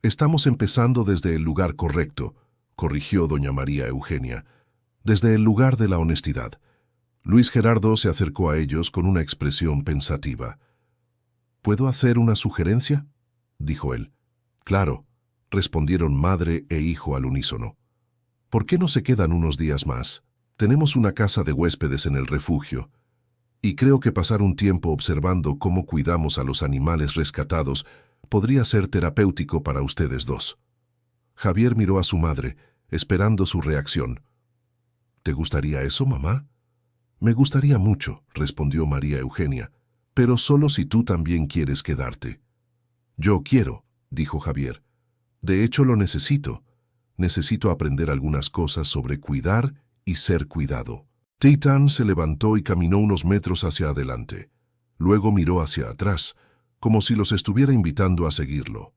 «Estamos empezando desde el lugar correcto», corrigió doña María Eugenia, «desde el lugar de la honestidad». Luis Gerardo se acercó a ellos con una expresión pensativa. «¿Puedo hacer una sugerencia?», dijo él. «Claro», respondieron madre e hijo al unísono. «¿Por qué no se quedan unos días más? Tenemos una casa de huéspedes en el refugio, y creo que pasar un tiempo observando cómo cuidamos a los animales rescatados podría ser terapéutico para ustedes dos». Javier miró a su madre, esperando su reacción. «¿Te gustaría eso, mamá?». «Me gustaría mucho», respondió María Eugenia, «pero solo si tú también quieres quedarte». «Yo quiero», dijo Javier. «De hecho, lo necesito. Necesito aprender algunas cosas sobre cuidar y ser cuidado». Titán se levantó y caminó unos metros hacia adelante. Luego miró hacia atrás, como si los estuviera invitando a seguirlo.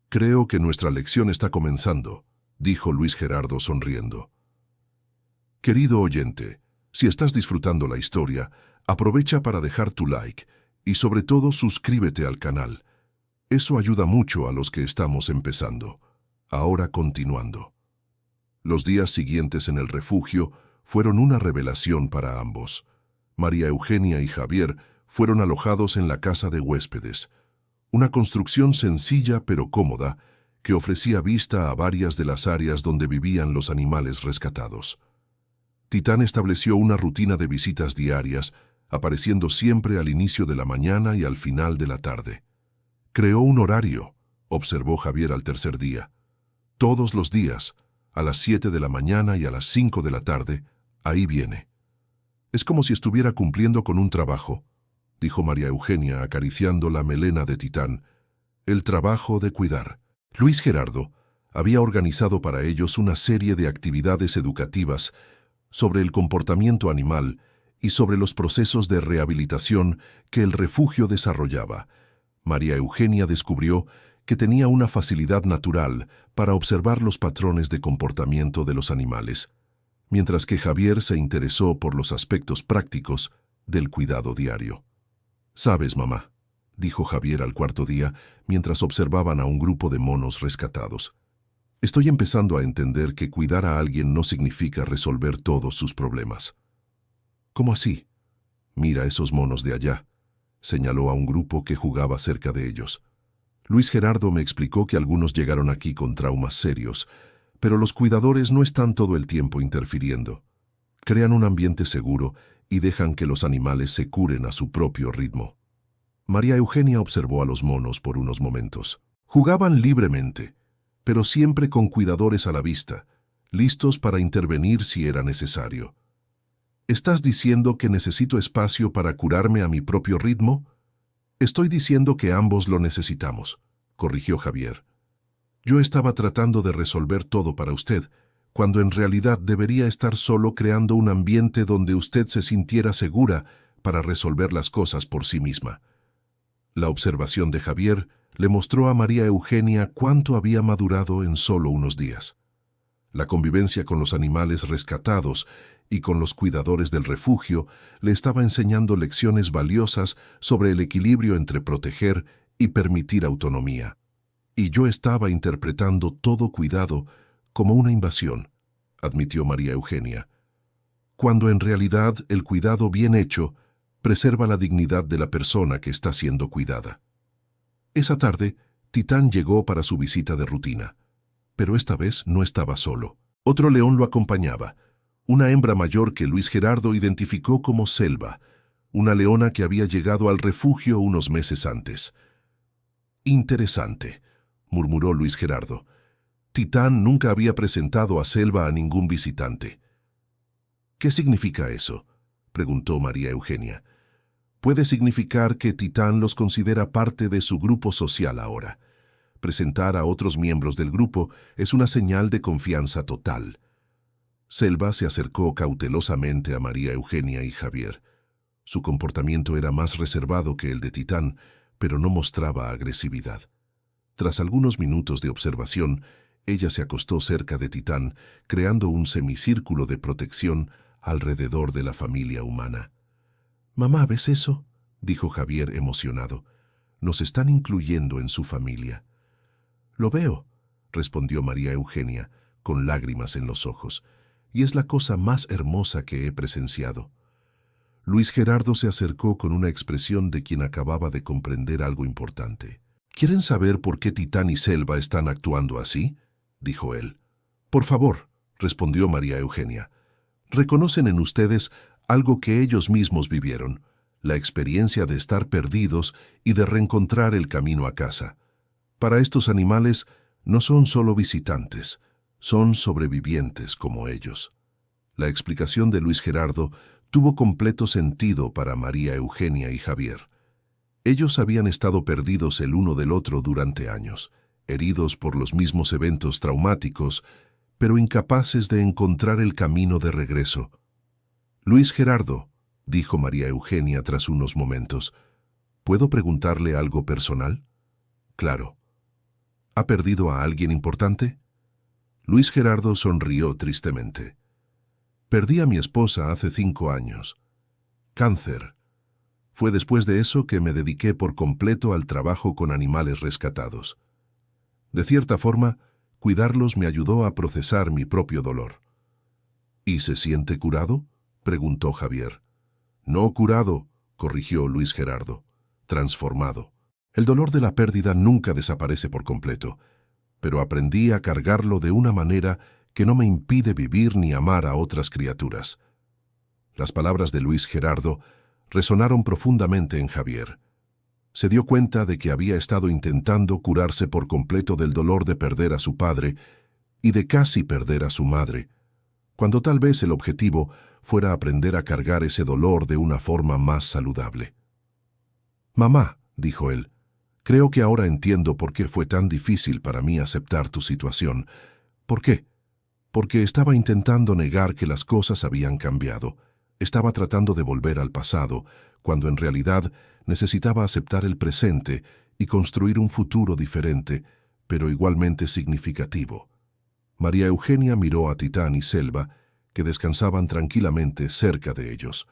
«Creo que nuestra lección está comenzando», dijo Luis Gerardo sonriendo. Querido oyente, si estás disfrutando la historia, aprovecha para dejar tu like y sobre todo suscríbete al canal. Eso ayuda mucho a los que estamos empezando. Ahora continuando. Los días siguientes en el refugio fueron una revelación para ambos. María Eugenia y Javier fueron alojados en la casa de huéspedes, una construcción sencilla pero cómoda que ofrecía vista a varias de las áreas donde vivían los animales rescatados. Titán estableció una rutina de visitas diarias, apareciendo siempre al inicio de la mañana y al final de la tarde. «Creó un horario», observó Javier al tercer día. «Todos los días, a las 7 de la mañana y a las 5 de la tarde, ahí viene». «Es como si estuviera cumpliendo con un trabajo», dijo María Eugenia acariciando la melena de Titán. «El trabajo de cuidar». Luis Gerardo había organizado para ellos una serie de actividades educativas sobre el comportamiento animal y sobre los procesos de rehabilitación que el refugio desarrollaba. María Eugenia descubrió que tenía una facilidad natural para observar los patrones de comportamiento de los animales, mientras que Javier se interesó por los aspectos prácticos del cuidado diario. «Sabes, mamá», dijo Javier al cuarto día, mientras observaban a un grupo de monos rescatados, «estoy empezando a entender que cuidar a alguien no significa resolver todos sus problemas». «¿Cómo así?». «Mira esos monos de allá», señaló a un grupo que jugaba cerca de ellos. Luis Gerardo me explicó que algunos llegaron aquí con traumas serios, pero los cuidadores no están todo el tiempo interfiriendo. Crean un ambiente seguro y dejan que los animales se curen a su propio ritmo. María Eugenia observó a los monos por unos momentos. Jugaban libremente, pero siempre con cuidadores a la vista, listos para intervenir si era necesario. ¿Estás diciendo que necesito espacio para curarme a mi propio ritmo? Estoy diciendo que ambos lo necesitamos, corrigió Javier. Yo estaba tratando de resolver todo para usted, cuando en realidad debería estar solo creando un ambiente donde usted se sintiera segura para resolver las cosas por sí misma. La observación de Javier le mostró a María Eugenia cuánto había madurado en solo unos días. La convivencia con los animales rescatados y con los cuidadores del refugio le estaba enseñando lecciones valiosas sobre el equilibrio entre proteger y permitir autonomía. Y yo estaba interpretando todo cuidado como una invasión, admitió María Eugenia, cuando en realidad el cuidado bien hecho preserva la dignidad de la persona que está siendo cuidada. Esa tarde, Titán llegó para su visita de rutina, pero esta vez no estaba solo. Otro león lo acompañaba, una hembra mayor que Luis Gerardo identificó como Selva, una leona que había llegado al refugio unos meses antes. Interesante, murmuró Luis Gerardo. Titán nunca había presentado a Selva a ningún visitante. ¿Qué significa eso?, preguntó María Eugenia. Puede significar que Titán los considera parte de su grupo social ahora. Presentar a otros miembros del grupo es una señal de confianza total. Selva se acercó cautelosamente a María Eugenia y Javier. Su comportamiento era más reservado que el de Titán, pero no mostraba agresividad. Tras algunos minutos de observación, ella se acostó cerca de Titán, creando un semicírculo de protección alrededor de la familia humana. «Mamá, ¿ves eso?», dijo Javier emocionado. «Nos están incluyendo en su familia». «Lo veo», respondió María Eugenia, con lágrimas en los ojos, «y es la cosa más hermosa que he presenciado». Luis Gerardo se acercó con una expresión de quien acababa de comprender algo importante. «¿Quieren saber por qué Titán y Selva están actuando así?», dijo él. «Por favor», respondió María Eugenia. «Reconocen en ustedes algo que ellos mismos vivieron, la experiencia de estar perdidos y de reencontrar el camino a casa. Para estos animales no son solo visitantes, son sobrevivientes como ellos». La explicación de Luis Gerardo tuvo completo sentido para María Eugenia y Javier. Ellos habían estado perdidos el uno del otro durante años, heridos por los mismos eventos traumáticos, pero incapaces de encontrar el camino de regreso. «Luis Gerardo», dijo María Eugenia tras unos momentos, «¿puedo preguntarle algo personal?». «Claro». «¿Ha perdido a alguien importante?». Luis Gerardo sonrió tristemente. «Perdí a mi esposa hace 5 años. Cáncer. Fue después de eso que me dediqué por completo al trabajo con animales rescatados. De cierta forma, cuidarlos me ayudó a procesar mi propio dolor». «¿Y se siente curado?», preguntó Javier. «No curado», corrigió Luis Gerardo. «Transformado. El dolor de la pérdida nunca desaparece por completo, pero aprendí a cargarlo de una manera que no me impide vivir ni amar a otras criaturas». Las palabras de Luis Gerardo resonaron profundamente en Javier. Se dio cuenta de que había estado intentando curarse por completo del dolor de perder a su padre y de casi perder a su madre, cuando tal vez el objetivo fuera aprender a cargar ese dolor de una forma más saludable. «Mamá», dijo él, «creo que ahora entiendo por qué fue tan difícil para mí aceptar tu situación». «¿Por qué?». «Porque estaba intentando negar que las cosas habían cambiado. Estaba tratando de volver al pasado, cuando en realidad necesitaba aceptar el presente y construir un futuro diferente, pero igualmente significativo». María Eugenia miró a Titán y Selva, que descansaban tranquilamente cerca de ellos.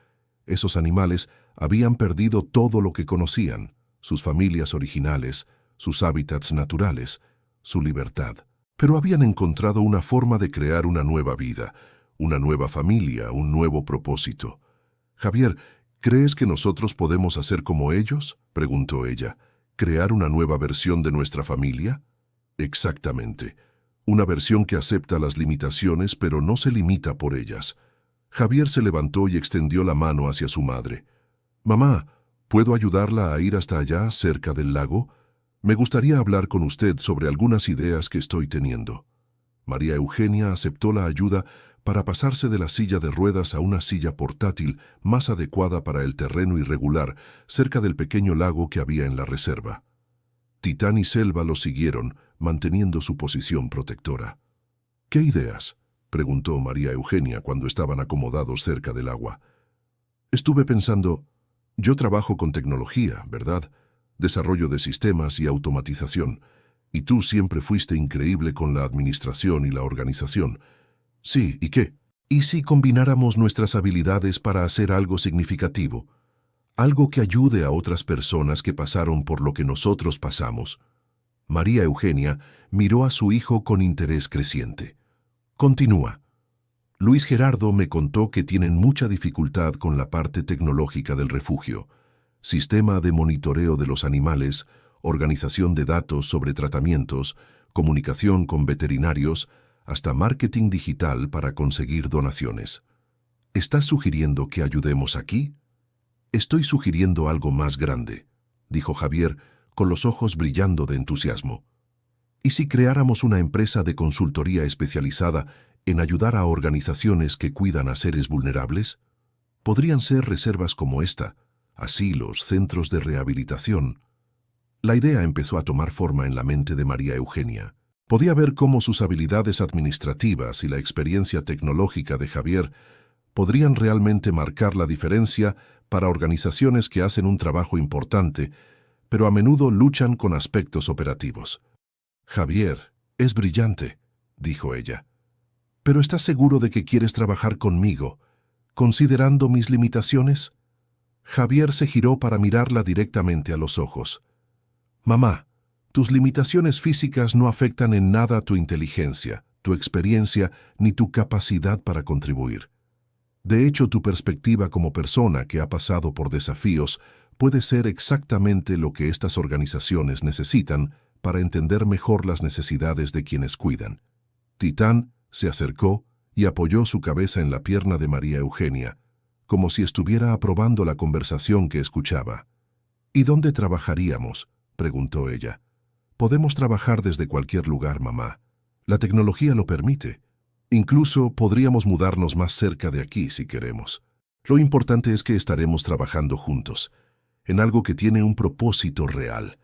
Esos animales habían perdido todo lo que conocían, sus familias originales, sus hábitats naturales, su libertad. Pero habían encontrado una forma de crear una nueva vida, una nueva familia, un nuevo propósito. «Javier, ¿crees que nosotros podemos hacer como ellos?», preguntó ella. «¿Crear una nueva versión de nuestra familia?». «Exactamente. Una versión que acepta las limitaciones pero no se limita por ellas». Javier se levantó y extendió la mano hacia su madre. «Mamá, ¿puedo ayudarla a ir hasta allá, cerca del lago? Me gustaría hablar con usted sobre algunas ideas que estoy teniendo». María Eugenia aceptó la ayuda para pasarse de la silla de ruedas a una silla portátil más adecuada para el terreno irregular, cerca del pequeño lago que había en la reserva. Titán y Selva lo siguieron, manteniendo su posición protectora. «¿Qué ideas?», preguntó María Eugenia cuando estaban acomodados cerca del agua. «Estuve pensando, yo trabajo con tecnología, ¿verdad? Desarrollo de sistemas y automatización. Y tú siempre fuiste increíble con la administración y la organización. Sí, ¿y qué? ¿Y si combináramos nuestras habilidades para hacer algo significativo? Algo que ayude a otras personas que pasaron por lo que nosotros pasamos». María Eugenia miró a su hijo con interés creciente. Continúa. «Luis Gerardo me contó que tienen mucha dificultad con la parte tecnológica del refugio, sistema de monitoreo de los animales, organización de datos sobre tratamientos, comunicación con veterinarios, hasta marketing digital para conseguir donaciones. ¿Estás sugiriendo que ayudemos aquí?». «Estoy sugiriendo algo más grande», dijo Javier, con los ojos brillando de entusiasmo. «¿Y si creáramos una empresa de consultoría especializada en ayudar a organizaciones que cuidan a seres vulnerables? Podrían ser reservas como esta, asilos, centros de rehabilitación». La idea empezó a tomar forma en la mente de María Eugenia. Podía ver cómo sus habilidades administrativas y la experiencia tecnológica de Javier podrían realmente marcar la diferencia para organizaciones que hacen un trabajo importante, pero a menudo luchan con aspectos operativos. «Javier, es brillante», dijo ella. «¿Pero estás seguro de que quieres trabajar conmigo, considerando mis limitaciones?». Javier se giró para mirarla directamente a los ojos. «Mamá, tus limitaciones físicas no afectan en nada tu inteligencia, tu experiencia ni tu capacidad para contribuir. De hecho, tu perspectiva como persona que ha pasado por desafíos puede ser exactamente lo que estas organizaciones necesitan para entender mejor las necesidades de quienes cuidan». Titán se acercó y apoyó su cabeza en la pierna de María Eugenia, como si estuviera aprobando la conversación que escuchaba. «¿Y dónde trabajaríamos?», preguntó ella. «Podemos trabajar desde cualquier lugar, mamá. La tecnología lo permite. Incluso podríamos mudarnos más cerca de aquí si queremos. Lo importante es que estaremos trabajando juntos, en algo que tiene un propósito real».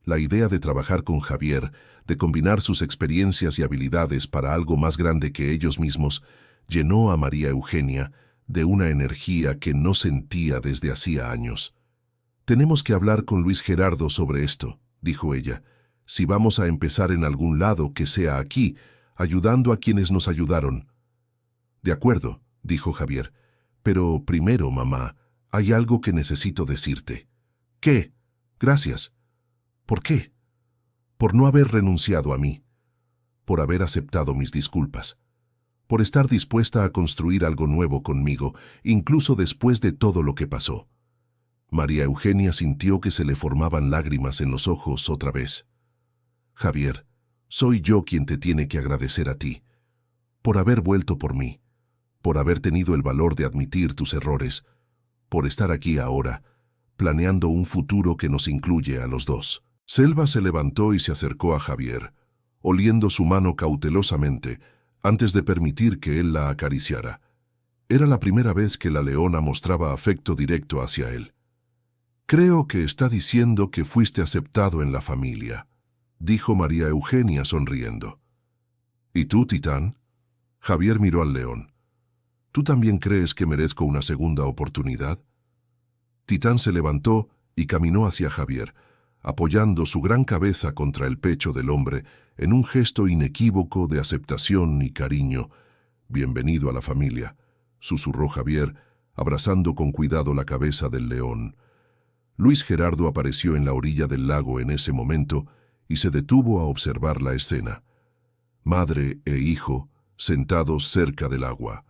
La idea de trabajar con Javier, de combinar sus experiencias y habilidades para algo más grande que ellos mismos, llenó a María Eugenia de una energía que no sentía desde hacía años. «Tenemos que hablar con Luis Gerardo sobre esto», dijo ella. «Si vamos a empezar en algún lado, que sea aquí, ayudando a quienes nos ayudaron». «De acuerdo», dijo Javier. «Pero primero, mamá, hay algo que necesito decirte». «¿Qué?». «Gracias». «¿Por qué?». «Por no haber renunciado a mí. Por haber aceptado mis disculpas. Por estar dispuesta a construir algo nuevo conmigo, incluso después de todo lo que pasó». María Eugenia sintió que se le formaban lágrimas en los ojos otra vez. «Javier, soy yo quien te tiene que agradecer a ti. Por haber vuelto por mí. Por haber tenido el valor de admitir tus errores. Por estar aquí ahora, planeando un futuro que nos incluye a los dos». Selva se levantó y se acercó a Javier, oliendo su mano cautelosamente, antes de permitir que él la acariciara. Era la primera vez que la leona mostraba afecto directo hacia él. «Creo que está diciendo que fuiste aceptado en la familia», dijo María Eugenia sonriendo. «¿Y tú, Titán?». Javier miró al león. «¿Tú también crees que merezco una segunda oportunidad?». Titán se levantó y caminó hacia Javier, apoyando su gran cabeza contra el pecho del hombre en un gesto inequívoco de aceptación y cariño. «Bienvenido a la familia», susurró Javier, abrazando con cuidado la cabeza del león. Luis Gerardo apareció en la orilla del lago en ese momento y se detuvo a observar la escena. Madre e hijo sentados cerca del agua,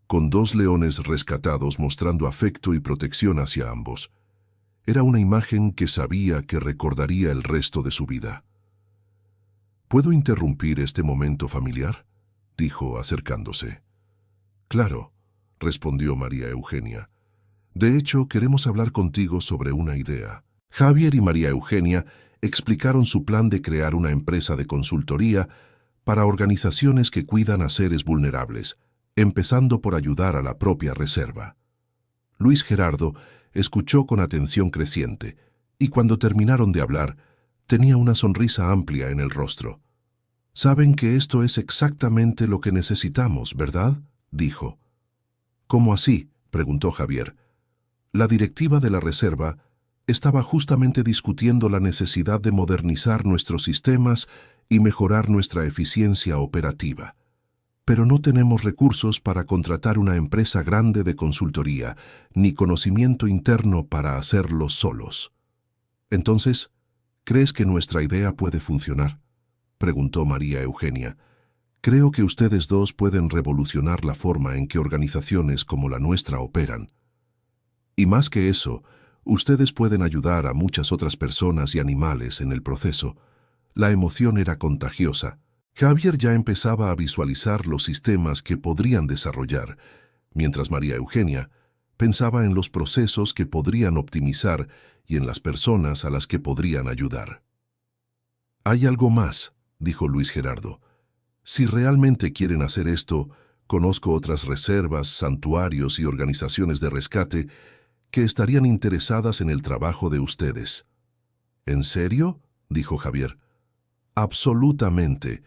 con dos leones rescatados mostrando afecto y protección hacia ambos. Era una imagen que sabía que recordaría el resto de su vida. «¿Puedo interrumpir este momento familiar?», dijo acercándose. «Claro». respondió María Eugenia. De hecho, queremos hablar contigo sobre una idea. Javier y María Eugenia explicaron su plan de crear una empresa de consultoría para organizaciones que cuidan a seres vulnerables, empezando por ayudar a la propia reserva. Luis Gerardo escuchó con atención creciente, y cuando terminaron de hablar, tenía una sonrisa amplia en el rostro. «Saben que esto es exactamente lo que necesitamos, ¿verdad?», dijo. «¿Cómo así?», preguntó Javier. La directiva de la reserva estaba justamente discutiendo la necesidad de modernizar nuestros sistemas y mejorar nuestra eficiencia operativa. Pero no tenemos recursos para contratar una empresa grande de consultoría, ni conocimiento interno para hacerlo solos. Entonces, ¿crees que nuestra idea puede funcionar?, preguntó María Eugenia. «Creo que ustedes dos pueden revolucionar la forma en que organizaciones como la nuestra operan. Y más que eso, ustedes pueden ayudar a muchas otras personas y animales en el proceso». La emoción era contagiosa. Javier ya empezaba a visualizar los sistemas que podrían desarrollar, mientras María Eugenia pensaba en los procesos que podrían optimizar y en las personas a las que podrían ayudar. «Hay algo más», dijo Luis Gerardo. «Si realmente quieren hacer esto, conozco otras reservas, santuarios y organizaciones de rescate que estarían interesadas en el trabajo de ustedes». «¿En serio?», dijo Javier. «Absolutamente.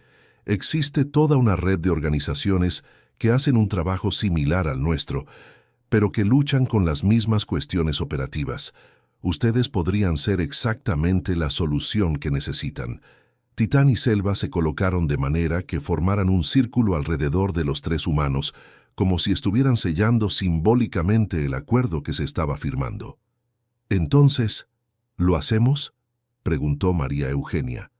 Existe toda una red de organizaciones que hacen un trabajo similar al nuestro, pero que luchan con las mismas cuestiones operativas. Ustedes podrían ser exactamente la solución que necesitan». Titán y Selva se colocaron de manera que formaran un círculo alrededor de los tres humanos, como si estuvieran sellando simbólicamente el acuerdo que se estaba firmando. «Entonces, ¿lo hacemos?», preguntó María Eugenia.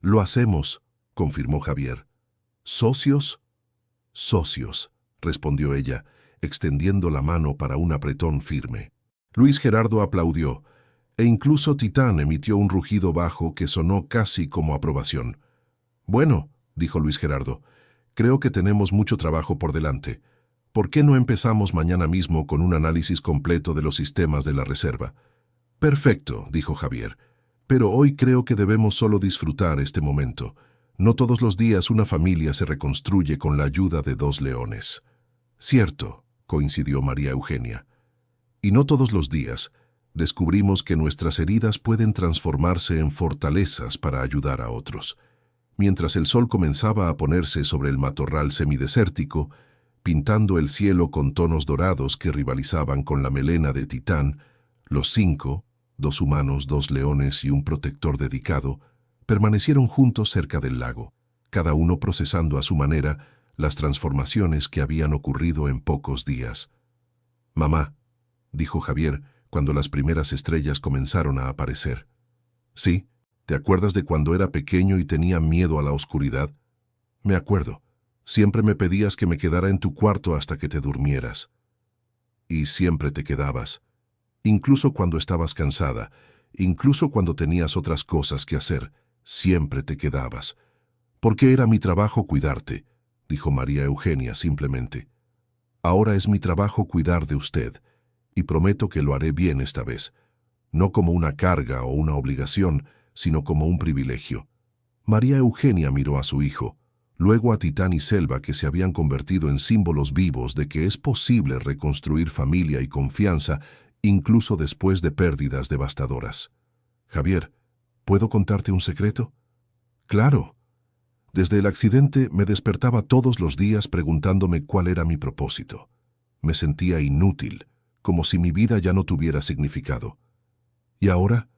«Lo hacemos», confirmó Javier. «¿Socios?». «Socios», respondió ella, extendiendo la mano para un apretón firme. Luis Gerardo aplaudió, e incluso Titán emitió un rugido bajo que sonó casi como aprobación. «Bueno», dijo Luis Gerardo, «creo que tenemos mucho trabajo por delante. ¿Por qué no empezamos mañana mismo con un análisis completo de los sistemas de la reserva?». «Perfecto», dijo Javier, «pero hoy creo que debemos solo disfrutar este momento. No todos los días una familia se reconstruye con la ayuda de dos leones». «Cierto», coincidió María Eugenia. «Y no todos los días descubrimos que nuestras heridas pueden transformarse en fortalezas para ayudar a otros». Mientras el sol comenzaba a ponerse sobre el matorral semidesértico, pintando el cielo con tonos dorados que rivalizaban con la melena de Titán, los cinco, 2 humanos, 2 leones y un protector dedicado, permanecieron juntos cerca del lago, cada uno procesando a su manera las transformaciones que habían ocurrido en pocos días. «Mamá», dijo Javier cuando las primeras estrellas comenzaron a aparecer. «Sí, ¿te acuerdas de cuando era pequeño y tenía miedo a la oscuridad?». «Me acuerdo. Siempre me pedías que me quedara en tu cuarto hasta que te durmieras». «Y siempre te quedabas. Incluso cuando estabas cansada, incluso cuando tenías otras cosas que hacer, siempre te quedabas. Porque era mi trabajo cuidarte», dijo María Eugenia simplemente. «Ahora es mi trabajo cuidar de usted, y prometo que lo haré bien esta vez, no como una carga o una obligación, sino como un privilegio». María Eugenia miró a su hijo, luego a Titán y Selva, que se habían convertido en símbolos vivos de que es posible reconstruir familia y confianza incluso después de pérdidas devastadoras. «Javier, ¿puedo contarte un secreto?». «Claro». Desde el accidente me despertaba todos los días preguntándome cuál era mi propósito. Me sentía inútil, como si mi vida ya no tuviera significado. ¿Y ahora?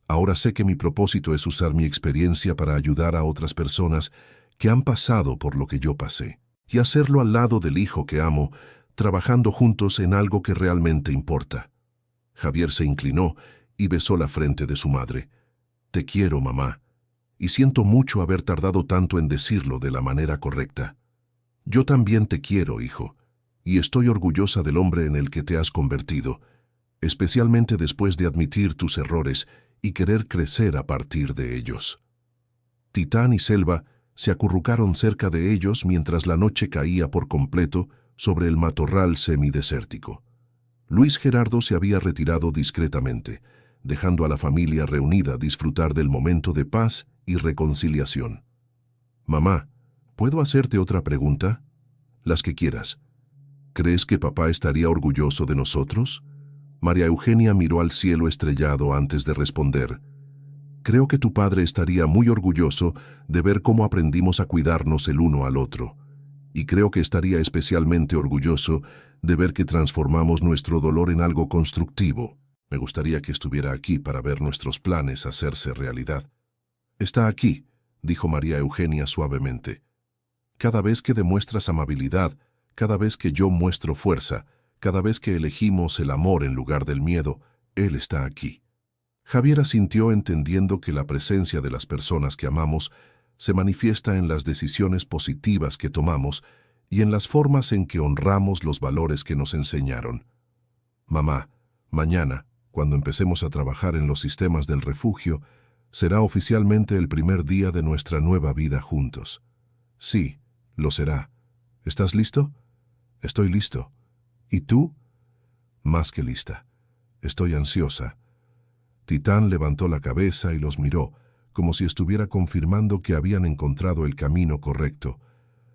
Ahora sé que mi propósito es usar mi experiencia para ayudar a otras personas que han pasado por lo que yo pasé, y hacerlo al lado del hijo que amo, trabajando juntos en algo que realmente importa. Javier se inclinó y besó la frente de su madre. «Te quiero, mamá, y siento mucho haber tardado tanto en decirlo de la manera correcta». «Yo también te quiero, hijo, y estoy orgullosa del hombre en el que te has convertido, especialmente después de admitir tus errores y querer crecer a partir de ellos». Titán y Selva se acurrucaron cerca de ellos mientras la noche caía por completo sobre el matorral semidesértico. Luis Gerardo se había retirado discretamente, dejando a la familia reunida disfrutar del momento de paz y reconciliación. «Mamá, ¿puedo hacerte otra pregunta?» «Las que quieras». «¿Crees que papá estaría orgulloso de nosotros?» María Eugenia miró al cielo estrellado antes de responder. «Creo que tu padre estaría muy orgulloso de ver cómo aprendimos a cuidarnos el uno al otro. Y creo que estaría especialmente orgulloso de ver que transformamos nuestro dolor en algo constructivo. Me gustaría que estuviera aquí para ver nuestros planes hacerse realidad». «Está aquí», dijo María Eugenia suavemente. «Cada vez que demuestras amabilidad, cada vez que yo muestro fuerza, cada vez que elegimos el amor en lugar del miedo, él está aquí». Javier asintió entendiendo que la presencia de las personas que amamos se manifiesta en las decisiones positivas que tomamos y en las formas en que honramos los valores que nos enseñaron. «Mamá, mañana, cuando empecemos a trabajar en los sistemas del refugio, será oficialmente el primer día de nuestra nueva vida juntos». «Sí, lo será. ¿Estás listo?» «Estoy listo. ¿Y tú?» «Más que lista. Estoy ansiosa». Titán levantó la cabeza y los miró, como si estuviera confirmando que habían encontrado el camino correcto.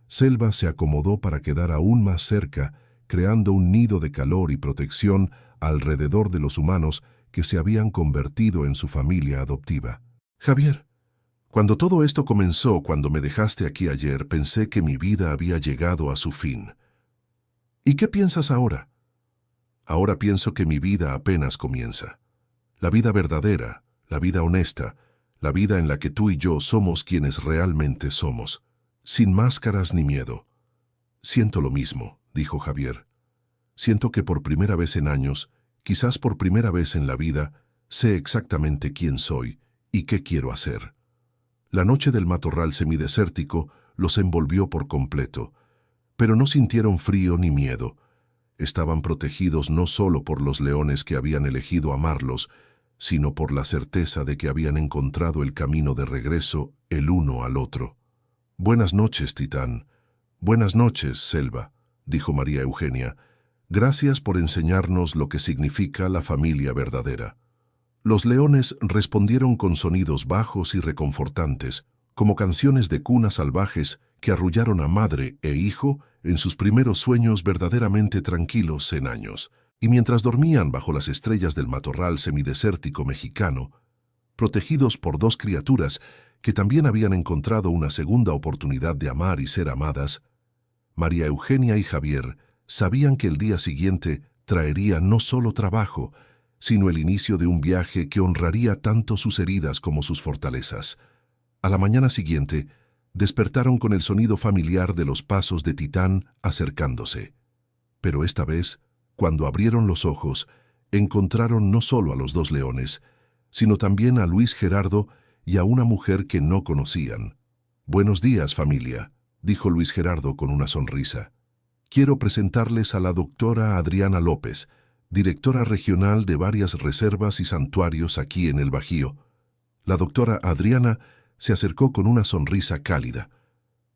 Selva se acomodó para quedar aún más cerca, creando un nido de calor y protección alrededor de los humanos que se habían convertido en su familia adoptiva. «Javier, cuando todo esto comenzó, cuando me dejaste aquí ayer, pensé que mi vida había llegado a su fin. ¿Y qué piensas ahora?» «Ahora pienso que mi vida apenas comienza. La vida verdadera, la vida honesta, la vida en la que tú y yo somos quienes realmente somos, sin máscaras ni miedo». «Siento lo mismo», dijo Javier. «Siento que por primera vez en años, quizás por primera vez en la vida, sé exactamente quién soy y qué quiero hacer». La noche del matorral semidesértico los envolvió por completo, pero no sintieron frío ni miedo. Estaban protegidos no solo por los leones que habían elegido amarlos, sino por la certeza de que habían encontrado el camino de regreso el uno al otro. «Buenas noches, Titán. Buenas noches, Selva», dijo María Eugenia. «Gracias por enseñarnos lo que significa la familia verdadera». Los leones respondieron con sonidos bajos y reconfortantes, como canciones de cuna salvajes que arrullaron a madre e hijo en sus primeros sueños verdaderamente tranquilos en años. Y mientras dormían bajo las estrellas del matorral semidesértico mexicano, protegidos por dos criaturas que también habían encontrado una segunda oportunidad de amar y ser amadas, María Eugenia y Javier sabían que el día siguiente traería no solo trabajo, sino el inicio de un viaje que honraría tanto sus heridas como sus fortalezas. A la mañana siguiente, despertaron con el sonido familiar de los pasos de Titán acercándose. Pero esta vez, cuando abrieron los ojos, encontraron no solo a los dos leones, sino también a Luis Gerardo y a una mujer que no conocían. «Buenos días, familia», dijo Luis Gerardo con una sonrisa. «Quiero presentarles a la doctora Adriana López, directora regional de varias reservas y santuarios aquí en el Bajío». La doctora Adriana se acercó con una sonrisa cálida.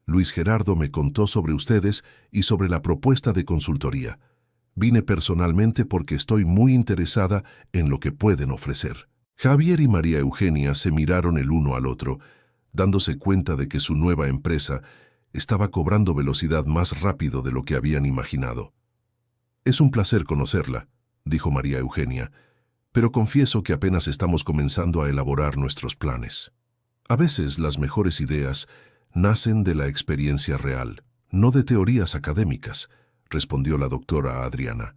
«Luis Gerardo me contó sobre ustedes y sobre la propuesta de consultoría. Vine personalmente porque estoy muy interesada en lo que pueden ofrecer». Javier y María Eugenia se miraron el uno al otro, dándose cuenta de que su nueva empresa estaba cobrando velocidad más rápido de lo que habían imaginado. «Es un placer conocerla», dijo María Eugenia, «pero confieso que apenas estamos comenzando a elaborar nuestros planes. A veces las mejores ideas nacen de la experiencia real, no de teorías académicas», respondió la doctora Adriana.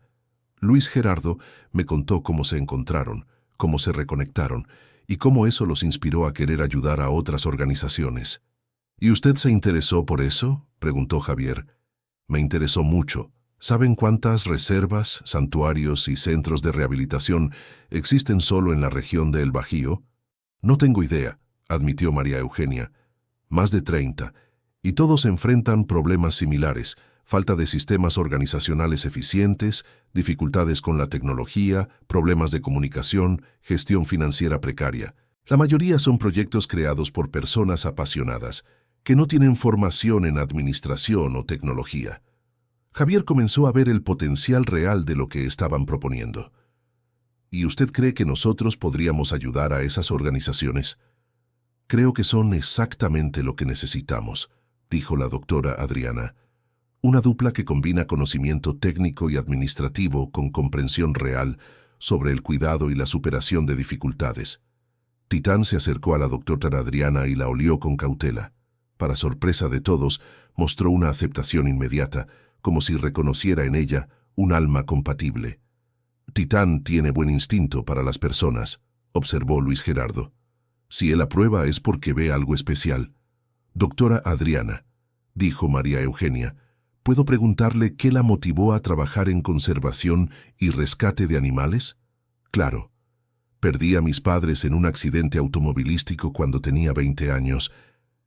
«Luis Gerardo me contó cómo se encontraron, cómo se reconectaron y cómo eso los inspiró a querer ayudar a otras organizaciones». «¿Y usted se interesó por eso?», preguntó Javier. «Me interesó mucho. ¿Saben cuántas reservas, santuarios y centros de rehabilitación existen solo en la región de El Bajío?» «No tengo idea», admitió María Eugenia. «Más de 30, y todos enfrentan problemas similares: falta de sistemas organizacionales eficientes, dificultades con la tecnología, problemas de comunicación, gestión financiera precaria. La mayoría son proyectos creados por personas apasionadas, que no tienen formación en administración o tecnología. Javier comenzó a ver el potencial real de lo que estaban proponiendo. ¿Y usted cree que nosotros podríamos ayudar a esas organizaciones? Creo que son exactamente lo que necesitamos, dijo la doctora Adriana. Una dupla que combina conocimiento técnico y administrativo con comprensión real sobre el cuidado y la superación de dificultades. Titán se acercó a la doctora Adriana y la olió con cautela. Para sorpresa de todos, mostró una aceptación inmediata, como si reconociera en ella un alma compatible. Titán tiene buen instinto para las personas, observó Luis Gerardo. Si él aprueba es porque ve algo especial. Doctora Adriana, dijo María Eugenia, ¿puedo preguntarle qué la motivó a trabajar en conservación y rescate de animales? Claro. Perdí a mis padres en un accidente automovilístico cuando tenía 20 años.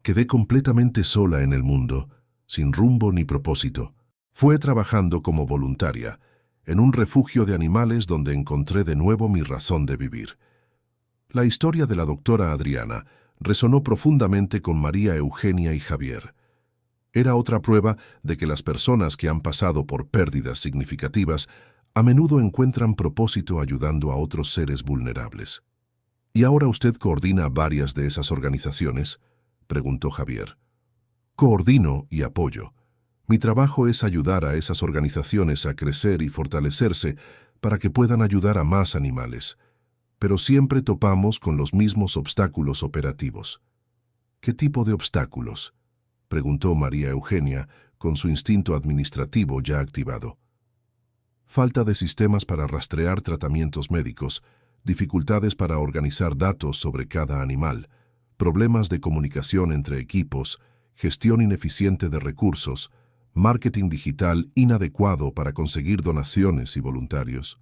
Quedé completamente sola en el mundo, sin rumbo ni propósito. Fue trabajando como voluntaria, en un refugio de animales donde encontré de nuevo mi razón de vivir. La historia de la doctora Adriana resonó profundamente con María Eugenia y Javier. Era otra prueba de que las personas que han pasado por pérdidas significativas a menudo encuentran propósito ayudando a otros seres vulnerables. ¿Y ahora usted coordina varias de esas organizaciones?, preguntó Javier. Coordino y apoyo. Mi trabajo es ayudar a esas organizaciones a crecer y fortalecerse para que puedan ayudar a más animales, pero siempre topamos con los mismos obstáculos operativos. ¿Qué tipo de obstáculos?, preguntó María Eugenia, con su instinto administrativo ya activado. Falta de sistemas para rastrear tratamientos médicos, dificultades para organizar datos sobre cada animal, problemas de comunicación entre equipos, gestión ineficiente de recursos, marketing digital inadecuado para conseguir donaciones y voluntarios.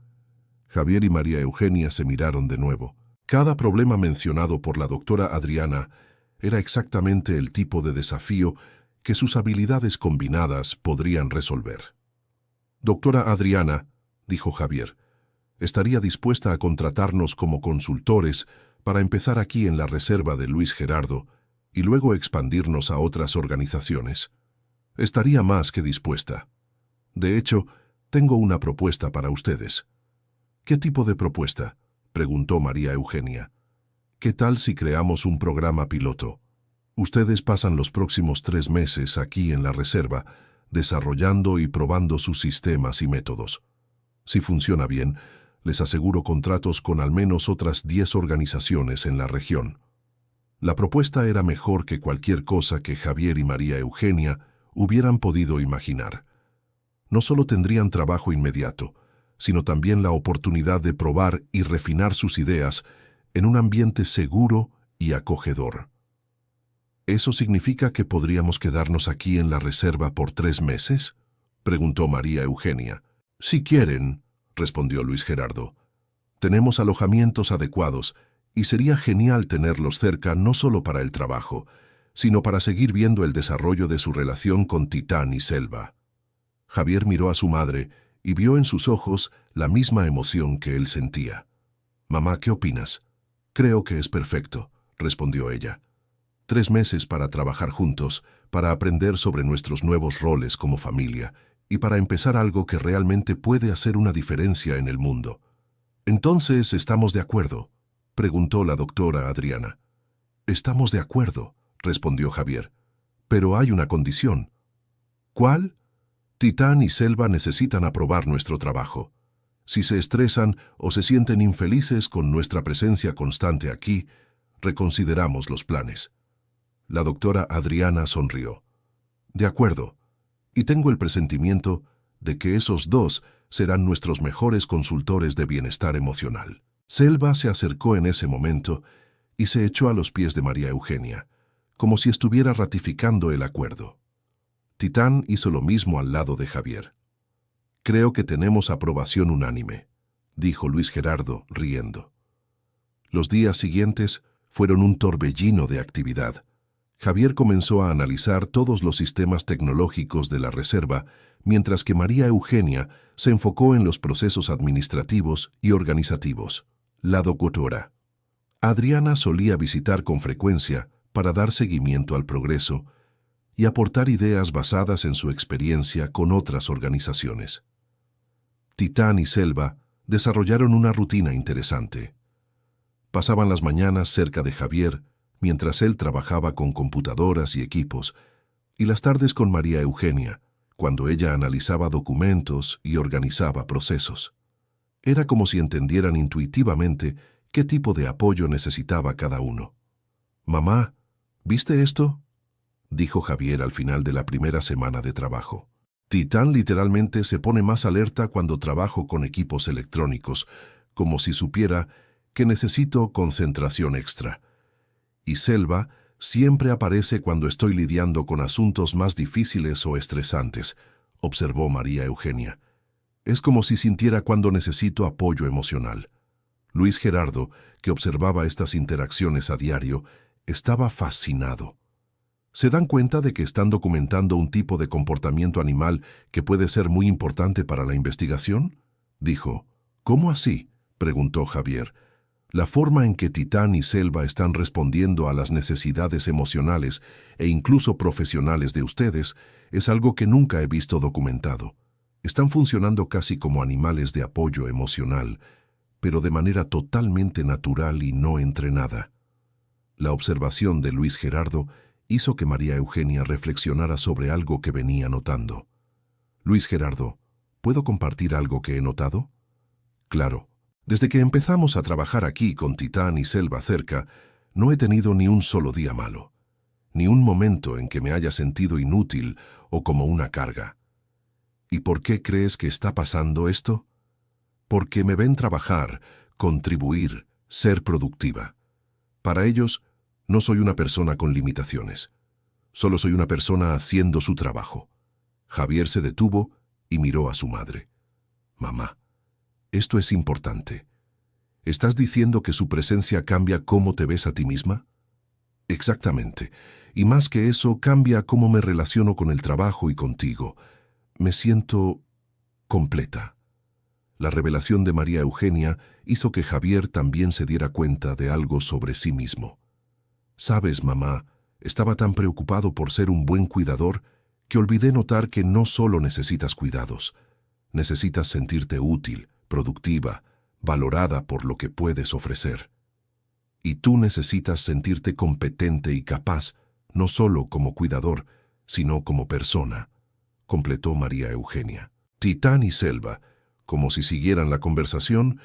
Javier y María Eugenia se miraron de nuevo. Cada problema mencionado por la doctora Adriana era exactamente el tipo de desafío que sus habilidades combinadas podrían resolver. Doctora Adriana, dijo Javier, ¿estaría dispuesta a contratarnos como consultores para empezar aquí en la reserva de Luis Gerardo y luego expandirnos a otras organizaciones? Estaría más que dispuesta. De hecho, tengo una propuesta para ustedes. ¿Qué tipo de propuesta?, preguntó María Eugenia. ¿Qué tal si creamos un programa piloto? Ustedes pasan los próximos 3 meses aquí en la reserva, desarrollando y probando sus sistemas y métodos. Si funciona bien, les aseguro contratos con al menos otras 10 organizaciones en la región. La propuesta era mejor que cualquier cosa que Javier y María Eugenia hubieran podido imaginar. No solo tendrían trabajo inmediato, sino también la oportunidad de probar y refinar sus ideas en un ambiente seguro y acogedor. ¿Eso significa que podríamos quedarnos aquí en la reserva por 3 meses?, preguntó María Eugenia. Si quieren, respondió Luis Gerardo. Tenemos alojamientos adecuados y sería genial tenerlos cerca no solo para el trabajo, sino para seguir viendo el desarrollo de su relación con Titán y Selva. Javier miró a su madre y vio en sus ojos la misma emoción que él sentía. «Mamá, ¿qué opinas?» «Creo que es perfecto», respondió ella. 3 meses para trabajar juntos, para aprender sobre nuestros nuevos roles como familia y para empezar algo que realmente puede hacer una diferencia en el mundo. «Entonces, ¿estamos de acuerdo?», preguntó la doctora Adriana. «Estamos de acuerdo», respondió Javier. «Pero hay una condición». «¿Cuál?» «Titán y Selva necesitan aprobar nuestro trabajo. Si se estresan o se sienten infelices con nuestra presencia constante aquí, reconsideramos los planes». La doctora Adriana sonrió. «De acuerdo, y tengo el presentimiento de que esos 2 serán nuestros mejores consultores de bienestar emocional». Selva se acercó en ese momento y se echó a los pies de María Eugenia, como si estuviera ratificando el acuerdo. Titán hizo lo mismo al lado de Javier. «Creo que tenemos aprobación unánime», dijo Luis Gerardo, riendo. Los días siguientes fueron un torbellino de actividad. Javier comenzó a analizar todos los sistemas tecnológicos de la reserva, mientras que María Eugenia se enfocó en los procesos administrativos y organizativos. La doctora Adriana solía visitar con frecuencia para dar seguimiento al progreso, y aportar ideas basadas en su experiencia con otras organizaciones. Titán y Selva desarrollaron una rutina interesante. Pasaban las mañanas cerca de Javier, mientras él trabajaba con computadoras y equipos, y las tardes con María Eugenia, cuando ella analizaba documentos y organizaba procesos. Era como si entendieran intuitivamente qué tipo de apoyo necesitaba cada uno. «Mamá, ¿viste esto?», dijo Javier al final de la primera semana de trabajo. «Titán literalmente se pone más alerta cuando trabajo con equipos electrónicos, como si supiera que necesito concentración extra. Y Selva siempre aparece cuando estoy lidiando con asuntos más difíciles o estresantes», observó María Eugenia. «Es como si sintiera cuando necesito apoyo emocional». Luis Gerardo, que observaba estas interacciones a diario, estaba fascinado. ¿Se dan cuenta de que están documentando un tipo de comportamiento animal que puede ser muy importante para la investigación?, dijo. «¿Cómo así?», preguntó Javier. «La forma en que Titán y Selva están respondiendo a las necesidades emocionales e incluso profesionales de ustedes es algo que nunca he visto documentado. Están funcionando casi como animales de apoyo emocional, pero de manera totalmente natural y no entrenada». La observación de Luis Gerardo hizo que María Eugenia reflexionara sobre algo que venía notando. «Luis Gerardo, ¿puedo compartir algo que he notado?». «Claro. Desde que empezamos a trabajar aquí con Titán y Selva cerca, no he tenido ni un solo día malo, ni un momento en que me haya sentido inútil o como una carga. ¿Y por qué crees que está pasando esto? Porque me ven trabajar, contribuir, ser productiva. Para ellos, no soy una persona con limitaciones. Solo soy una persona haciendo su trabajo». Javier se detuvo y miró a su madre. «Mamá, esto es importante. ¿Estás diciendo que su presencia cambia cómo te ves a ti misma?». «Exactamente. Y más que eso, cambia cómo me relaciono con el trabajo y contigo. Me siento completa». La revelación de María Eugenia hizo que Javier también se diera cuenta de algo sobre sí mismo. «Sabes, mamá, estaba tan preocupado por ser un buen cuidador que olvidé notar que no solo necesitas cuidados. Necesitas sentirte útil, productiva, valorada por lo que puedes ofrecer. Y tú necesitas sentirte competente y capaz, no solo como cuidador, sino como persona», completó María Eugenia. Titán y Selva, como si siguieran la conversación,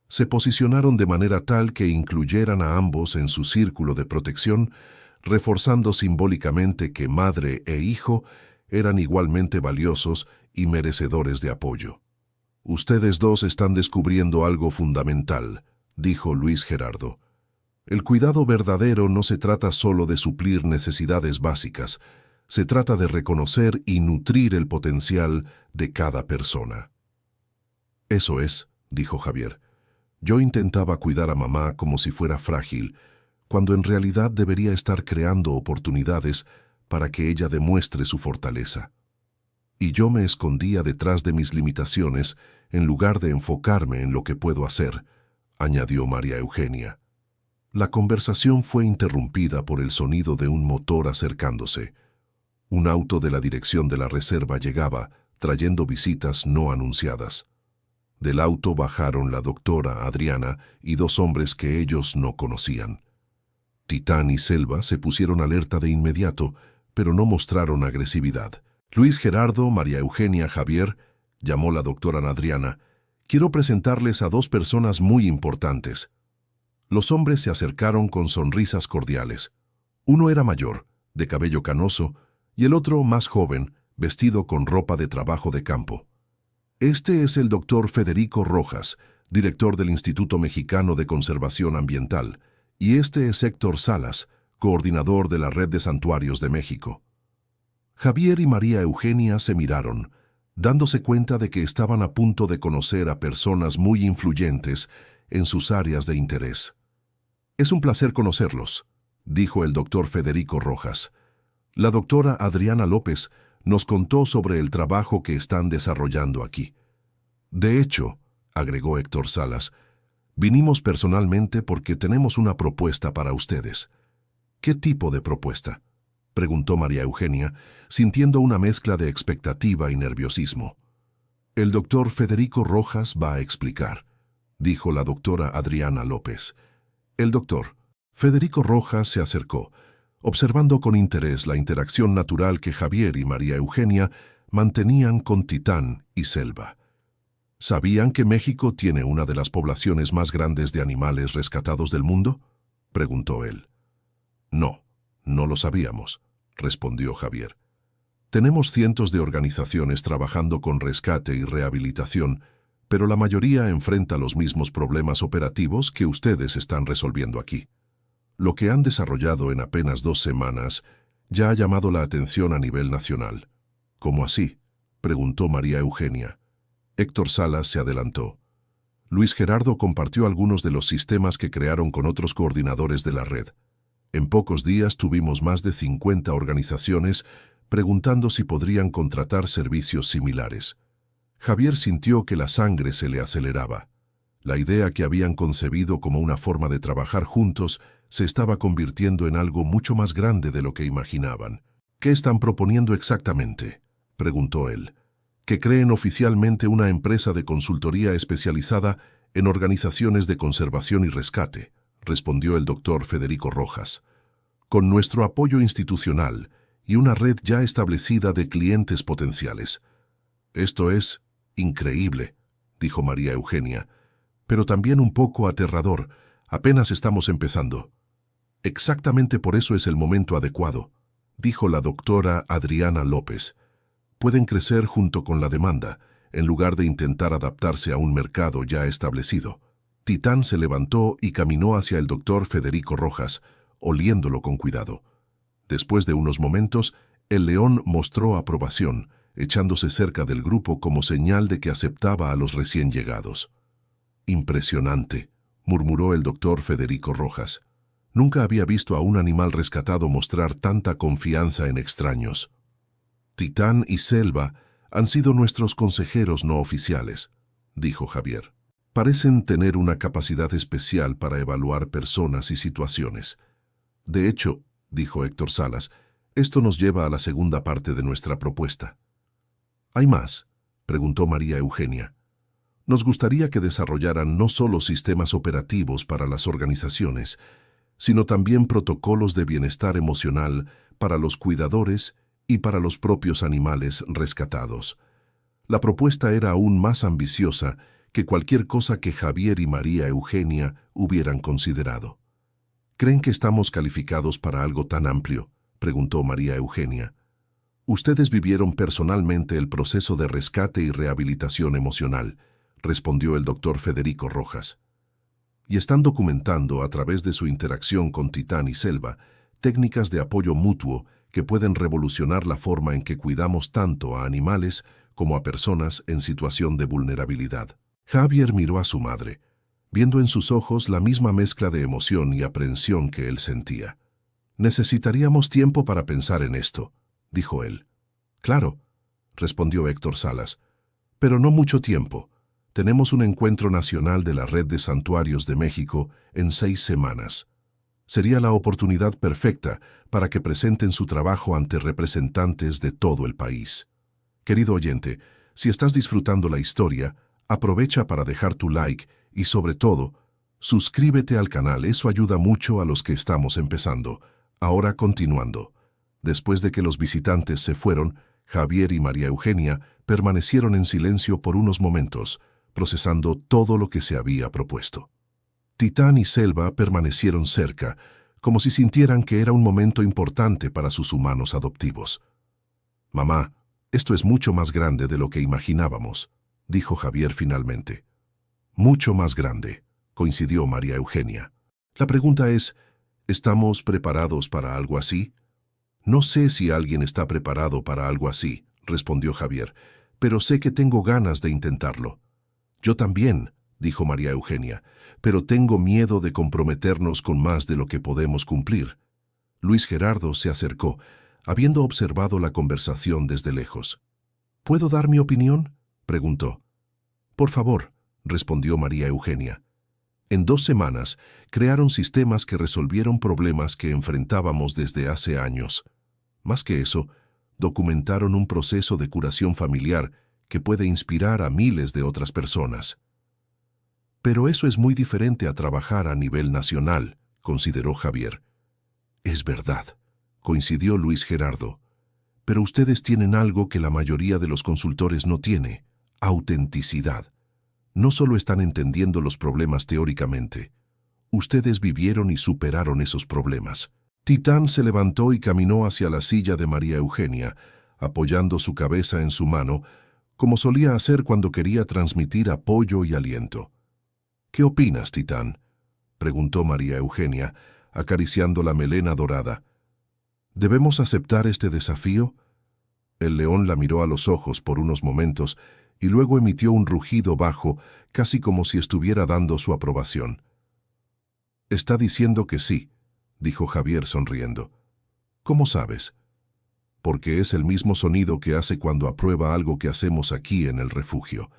se posicionaron de manera tal que incluyeran a ambos en su círculo de protección, reforzando simbólicamente que madre e hijo eran igualmente valiosos y merecedores de apoyo. «Ustedes dos están descubriendo algo fundamental», dijo Luis Gerardo. «El cuidado verdadero no se trata solo de suplir necesidades básicas, se trata de reconocer y nutrir el potencial de cada persona». «Eso es», dijo Javier. «Yo intentaba cuidar a mamá como si fuera frágil, cuando en realidad debería estar creando oportunidades para que ella demuestre su fortaleza. Y yo me escondía detrás de mis limitaciones en lugar de enfocarme en lo que puedo hacer», añadió María Eugenia. La conversación fue interrumpida por el sonido de un motor acercándose. Un auto de la dirección de la reserva llegaba, trayendo visitas no anunciadas. Del auto bajaron la doctora Adriana y dos hombres que ellos no conocían. Titán y Selva se pusieron alerta de inmediato, pero no mostraron agresividad. «Luis Gerardo, María Eugenia, Javier», llamó la doctora Adriana, «quiero presentarles a dos personas muy importantes». Los hombres se acercaron con sonrisas cordiales. Uno era mayor, de cabello canoso, y el otro más joven, vestido con ropa de trabajo de campo. «Este es el doctor Federico Rojas, director del Instituto Mexicano de Conservación Ambiental, y este es Héctor Salas, coordinador de la Red de Santuarios de México». Javier y María Eugenia se miraron, dándose cuenta de que estaban a punto de conocer a personas muy influyentes en sus áreas de interés. «Es un placer conocerlos», dijo el doctor Federico Rojas. «La doctora Adriana López nos contó sobre el trabajo que están desarrollando aquí. De hecho», agregó Héctor Salas, «vinimos personalmente porque tenemos una propuesta para ustedes». «¿Qué tipo de propuesta?», preguntó María Eugenia, sintiendo una mezcla de expectativa y nerviosismo. El doctor Federico Rojas va a explicar, dijo la doctora Adriana López. El doctor Federico Rojas se acercó, observando con interés la interacción natural que Javier y María Eugenia mantenían con Titán y Selva. ¿Sabían que México tiene una de las poblaciones más grandes de animales rescatados del mundo?, preguntó él. No, no lo sabíamos, respondió Javier. Tenemos cientos de organizaciones trabajando con rescate y rehabilitación, pero la mayoría enfrenta los mismos problemas operativos que ustedes están resolviendo aquí. Lo que han desarrollado en apenas 2 semanas ya ha llamado la atención a nivel nacional. ¿Cómo así?, preguntó María Eugenia. Héctor Salas se adelantó. Luis Gerardo compartió algunos de los sistemas que crearon con otros coordinadores de la red. En pocos días tuvimos más de 50 organizaciones preguntando si podrían contratar servicios similares. Javier sintió que la sangre se le aceleraba. La idea que habían concebido como una forma de trabajar juntos se estaba convirtiendo en algo mucho más grande de lo que imaginaban. ¿Qué están proponiendo exactamente?, preguntó él. Que creen oficialmente una empresa de consultoría especializada en organizaciones de conservación y rescate, respondió el doctor Federico Rojas. Con nuestro apoyo institucional y una red ya establecida de clientes potenciales. Esto es increíble, dijo María Eugenia, pero también un poco aterrador. Apenas estamos empezando. Exactamente por eso es el momento adecuado, dijo la doctora Adriana López. Pueden crecer junto con la demanda, en lugar de intentar adaptarse a un mercado ya establecido. Titán se levantó y caminó hacia el doctor Federico Rojas, oliéndolo con cuidado. Después de unos momentos, el león mostró aprobación, echándose cerca del grupo como señal de que aceptaba a los recién llegados. Impresionante, murmuró el doctor Federico Rojas. Nunca había visto a un animal rescatado mostrar tanta confianza en extraños. Titán y Selva han sido nuestros consejeros no oficiales, dijo Javier. Parecen tener una capacidad especial para evaluar personas y situaciones. De hecho, dijo Héctor Salas, esto nos lleva a la segunda parte de nuestra propuesta. ¿Hay más?, preguntó María Eugenia. Nos gustaría que desarrollaran no solo sistemas operativos para las organizaciones, sino también protocolos de bienestar emocional para los cuidadores y para los propios animales rescatados. La propuesta era aún más ambiciosa que cualquier cosa que Javier y María Eugenia hubieran considerado. ¿Creen que estamos calificados para algo tan amplio?, preguntó María Eugenia. Ustedes vivieron personalmente el proceso de rescate y rehabilitación emocional, respondió el doctor Federico Rojas. Y están documentando, a través de su interacción con Titán y Selva, técnicas de apoyo mutuo que pueden revolucionar la forma en que cuidamos tanto a animales como a personas en situación de vulnerabilidad. Javier miró a su madre, viendo en sus ojos la misma mezcla de emoción y aprensión que él sentía. Necesitaríamos tiempo para pensar en esto, dijo él. Claro, respondió Héctor Salas, pero no mucho tiempo. Tenemos un encuentro nacional de la Red de Santuarios de México en 6 semanas. Sería la oportunidad perfecta para que presenten su trabajo ante representantes de todo el país. Querido oyente, si estás disfrutando la historia, aprovecha para dejar tu like y, sobre todo, suscríbete al canal. Eso ayuda mucho a los que estamos empezando. Ahora continuando. Después de que los visitantes se fueron, Javier y María Eugenia permanecieron en silencio por unos momentos, procesando todo lo que se había propuesto. Titán y Selva permanecieron cerca, como si sintieran que era un momento importante para sus humanos adoptivos. «Mamá, esto es mucho más grande de lo que imaginábamos», dijo Javier finalmente. «Mucho más grande», coincidió María Eugenia. «La pregunta es, ¿estamos preparados para algo así?» «No sé si alguien está preparado para algo así», respondió Javier, «pero sé que tengo ganas de intentarlo». «Yo también», dijo María Eugenia, «pero tengo miedo de comprometernos con más de lo que podemos cumplir». Luis Gerardo se acercó, habiendo observado la conversación desde lejos. «¿Puedo dar mi opinión?», preguntó. «Por favor», respondió María Eugenia. En 2 semanas crearon sistemas que resolvieron problemas que enfrentábamos desde hace años. Más que eso, documentaron un proceso de curación familiar que puede inspirar a miles de otras personas. Pero eso es muy diferente a trabajar a nivel nacional, consideró Javier. Es verdad, coincidió Luis Gerardo. Pero ustedes tienen algo que la mayoría de los consultores no tiene: autenticidad. No solo están entendiendo los problemas teóricamente, ustedes vivieron y superaron esos problemas. Titán se levantó y caminó hacia la silla de María Eugenia, apoyando su cabeza en su mano, como solía hacer cuando quería transmitir apoyo y aliento. ¿Qué opinas, Titán?, preguntó María Eugenia, acariciando la melena dorada. ¿Debemos aceptar este desafío? El león la miró a los ojos por unos momentos y luego emitió un rugido bajo, casi como si estuviera dando su aprobación. Está diciendo que sí, dijo Javier sonriendo. ¿Cómo sabes? Porque es el mismo sonido que hace cuando aprueba algo que hacemos aquí en el refugio.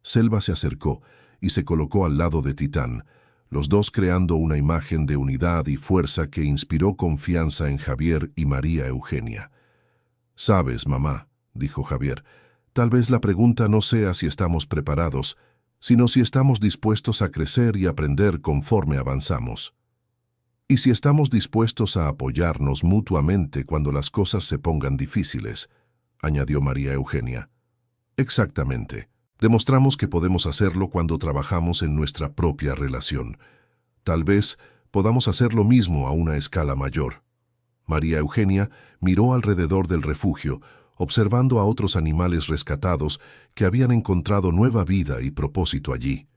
Selva se acercó y se colocó al lado de Titán, los dos creando una imagen de unidad y fuerza que inspiró confianza en Javier y María Eugenia. Sabes, mamá, dijo Javier, tal vez la pregunta no sea si estamos preparados, sino si estamos dispuestos a crecer y aprender conforme avanzamos. Y si estamos dispuestos a apoyarnos mutuamente cuando las cosas se pongan difíciles, añadió María Eugenia. Exactamente. Demostramos que podemos hacerlo cuando trabajamos en nuestra propia relación. Tal vez podamos hacer lo mismo a una escala mayor. María Eugenia miró alrededor del refugio, observando a otros animales rescatados que habían encontrado nueva vida y propósito allí.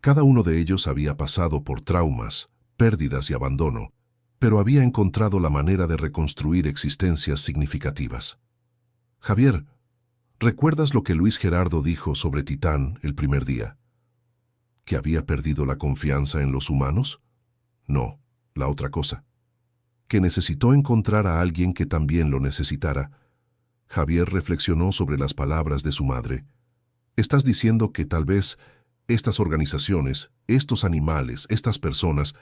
Cada uno de ellos había pasado por traumas, pérdidas y abandono, pero había encontrado la manera de reconstruir existencias significativas. Javier, ¿recuerdas lo que Luis Gerardo dijo sobre Titán el primer día? ¿Que había perdido la confianza en los humanos? No, la otra cosa. Que necesitó encontrar a alguien que también lo necesitara. Javier reflexionó sobre las palabras de su madre. Estás diciendo que tal vez estas organizaciones, estos animales, estas personas,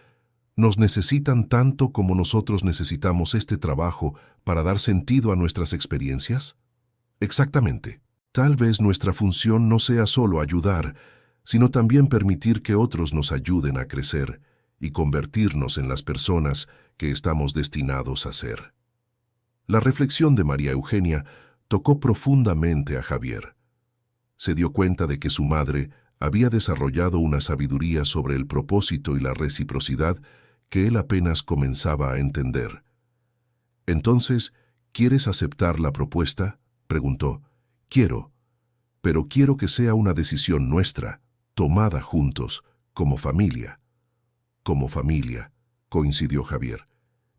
nos necesitan tanto como nosotros necesitamos este trabajo para dar sentido a nuestras experiencias. Exactamente. Tal vez nuestra función no sea solo ayudar, sino también permitir que otros nos ayuden a crecer y convertirnos en las personas que estamos destinados a ser. La reflexión de María Eugenia tocó profundamente a Javier. Se dio cuenta de que su madre había desarrollado una sabiduría sobre el propósito y la reciprocidad que él apenas comenzaba a entender. Entonces, ¿quieres aceptar la propuesta?, preguntó. Quiero, pero quiero que sea una decisión nuestra, tomada juntos, como familia. Como familia, coincidió Javier,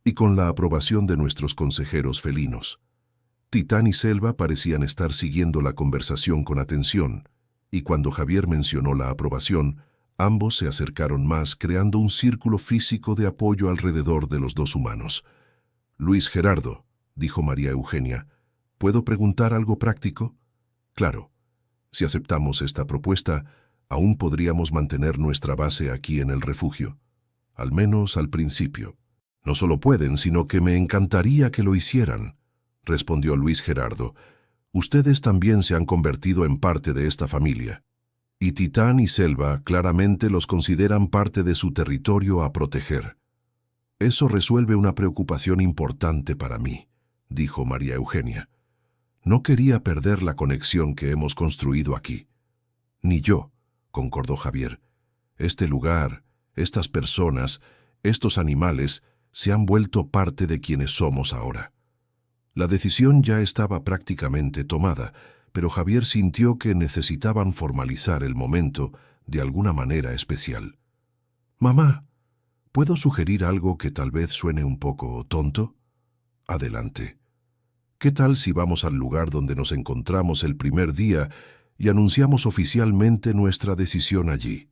y con la aprobación de nuestros consejeros felinos. Titán y Selva parecían estar siguiendo la conversación con atención, y cuando Javier mencionó la aprobación, ambos se acercaron más, creando un círculo físico de apoyo alrededor de los dos humanos. Luis Gerardo, dijo María Eugenia, ¿puedo preguntar algo práctico? Claro. Si aceptamos esta propuesta, aún podríamos mantener nuestra base aquí en el refugio. Al menos al principio. No solo pueden, sino que me encantaría que lo hicieran, respondió Luis Gerardo. Ustedes también se han convertido en parte de esta familia. Y Titán y Selva claramente los consideran parte de su territorio a proteger. Eso resuelve una preocupación importante para mí, dijo María Eugenia. No quería perder la conexión que hemos construido aquí. Ni yo, concordó Javier. Este lugar, estas personas, estos animales, se han vuelto parte de quienes somos ahora. La decisión ya estaba prácticamente tomada, pero Javier sintió que necesitaban formalizar el momento de alguna manera especial. «Mamá, ¿puedo sugerir algo que tal vez suene un poco tonto?» «Adelante. ¿Qué tal si vamos al lugar donde nos encontramos el primer día y anunciamos oficialmente nuestra decisión allí,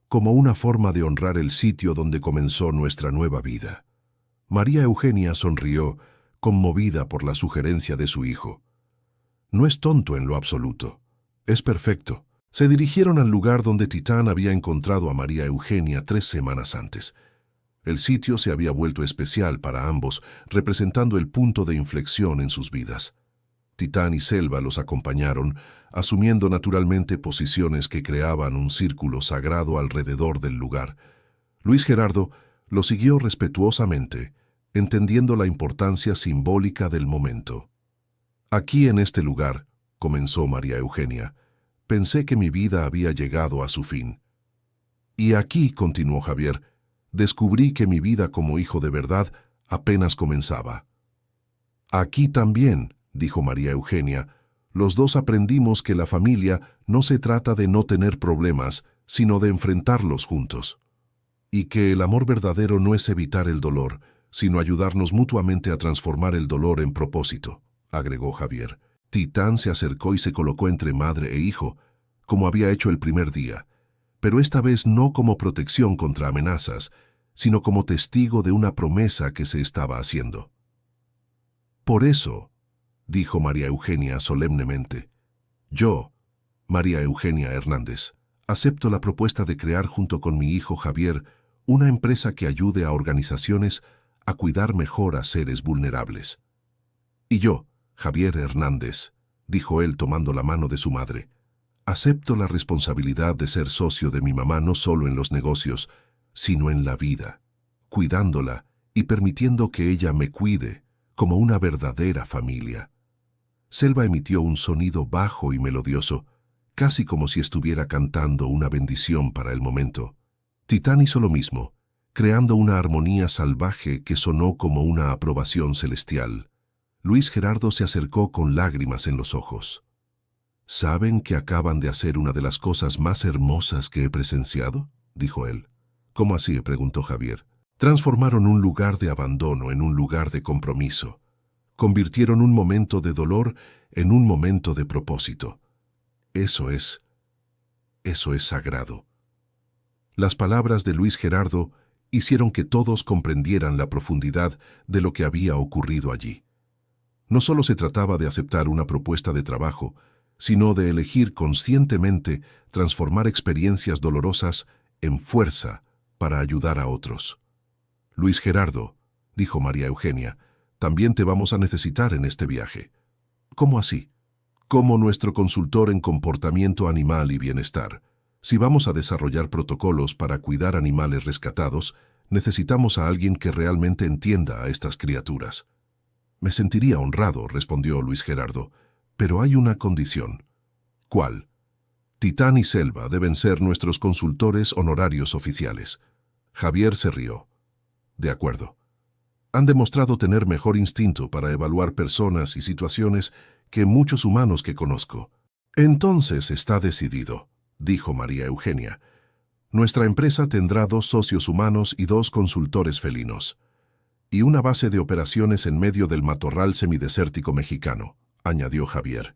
como una forma de honrar el sitio donde comenzó nuestra nueva vida?» María Eugenia sonrió, conmovida por la sugerencia de su hijo. No es tonto en lo absoluto. Es perfecto. Se dirigieron al lugar donde Titán había encontrado a María Eugenia 3 semanas antes. El sitio se había vuelto especial para ambos, representando el punto de inflexión en sus vidas. Titán y Selva los acompañaron, asumiendo naturalmente posiciones que creaban un círculo sagrado alrededor del lugar. Luis Gerardo lo siguió respetuosamente, entendiendo la importancia simbólica del momento. «Aquí en este lugar», comenzó María Eugenia, «pensé que mi vida había llegado a su fin. Y aquí», continuó Javier, «descubrí que mi vida como hijo de verdad apenas comenzaba». «Aquí también», dijo María Eugenia, «los dos aprendimos que la familia no se trata de no tener problemas, sino de enfrentarlos juntos. Y que el amor verdadero no es evitar el dolor, sino ayudarnos mutuamente a transformar el dolor en propósito», agregó Javier. Titán se acercó y se colocó entre madre e hijo, como había hecho el primer día, pero esta vez no como protección contra amenazas, sino como testigo de una promesa que se estaba haciendo. «Por eso», dijo María Eugenia solemnemente, «yo, María Eugenia Hernández, acepto la propuesta de crear junto con mi hijo Javier una empresa que ayude a organizaciones a cuidar mejor a seres vulnerables. Y yo, Javier Hernández», dijo él tomando la mano de su madre, «acepto la responsabilidad de ser socio de mi mamá no solo en los negocios, sino en la vida, cuidándola y permitiendo que ella me cuide como una verdadera familia». Selva emitió un sonido bajo y melodioso, casi como si estuviera cantando una bendición para el momento. Titán hizo lo mismo, creando una armonía salvaje que sonó como una aprobación celestial. Luis Gerardo se acercó con lágrimas en los ojos. «¿Saben que acaban de hacer una de las cosas más hermosas que he presenciado?», dijo él. «¿Cómo así?», preguntó Javier. «Transformaron un lugar de abandono en un lugar de compromiso. Convirtieron un momento de dolor en un momento de propósito. Eso es sagrado». Las palabras de Luis Gerardo hicieron que todos comprendieran la profundidad de lo que había ocurrido allí. No solo se trataba de aceptar una propuesta de trabajo, sino de elegir conscientemente transformar experiencias dolorosas en fuerza para ayudar a otros. «Luis Gerardo», dijo María Eugenia, «también te vamos a necesitar en este viaje». «¿Cómo así?» «Como nuestro consultor en comportamiento animal y bienestar. Si vamos a desarrollar protocolos para cuidar animales rescatados, necesitamos a alguien que realmente entienda a estas criaturas». «Me sentiría honrado», respondió Luis Gerardo, «pero hay una condición». «¿Cuál?» «Titán y Selva deben ser nuestros consultores honorarios oficiales». Javier se rió. «De acuerdo. Han demostrado tener mejor instinto para evaluar personas y situaciones que muchos humanos que conozco». «Entonces está decidido», dijo María Eugenia. «Nuestra empresa tendrá 2 socios humanos y 2 consultores felinos. Y una base de operaciones en medio del matorral semidesértico mexicano», añadió Javier,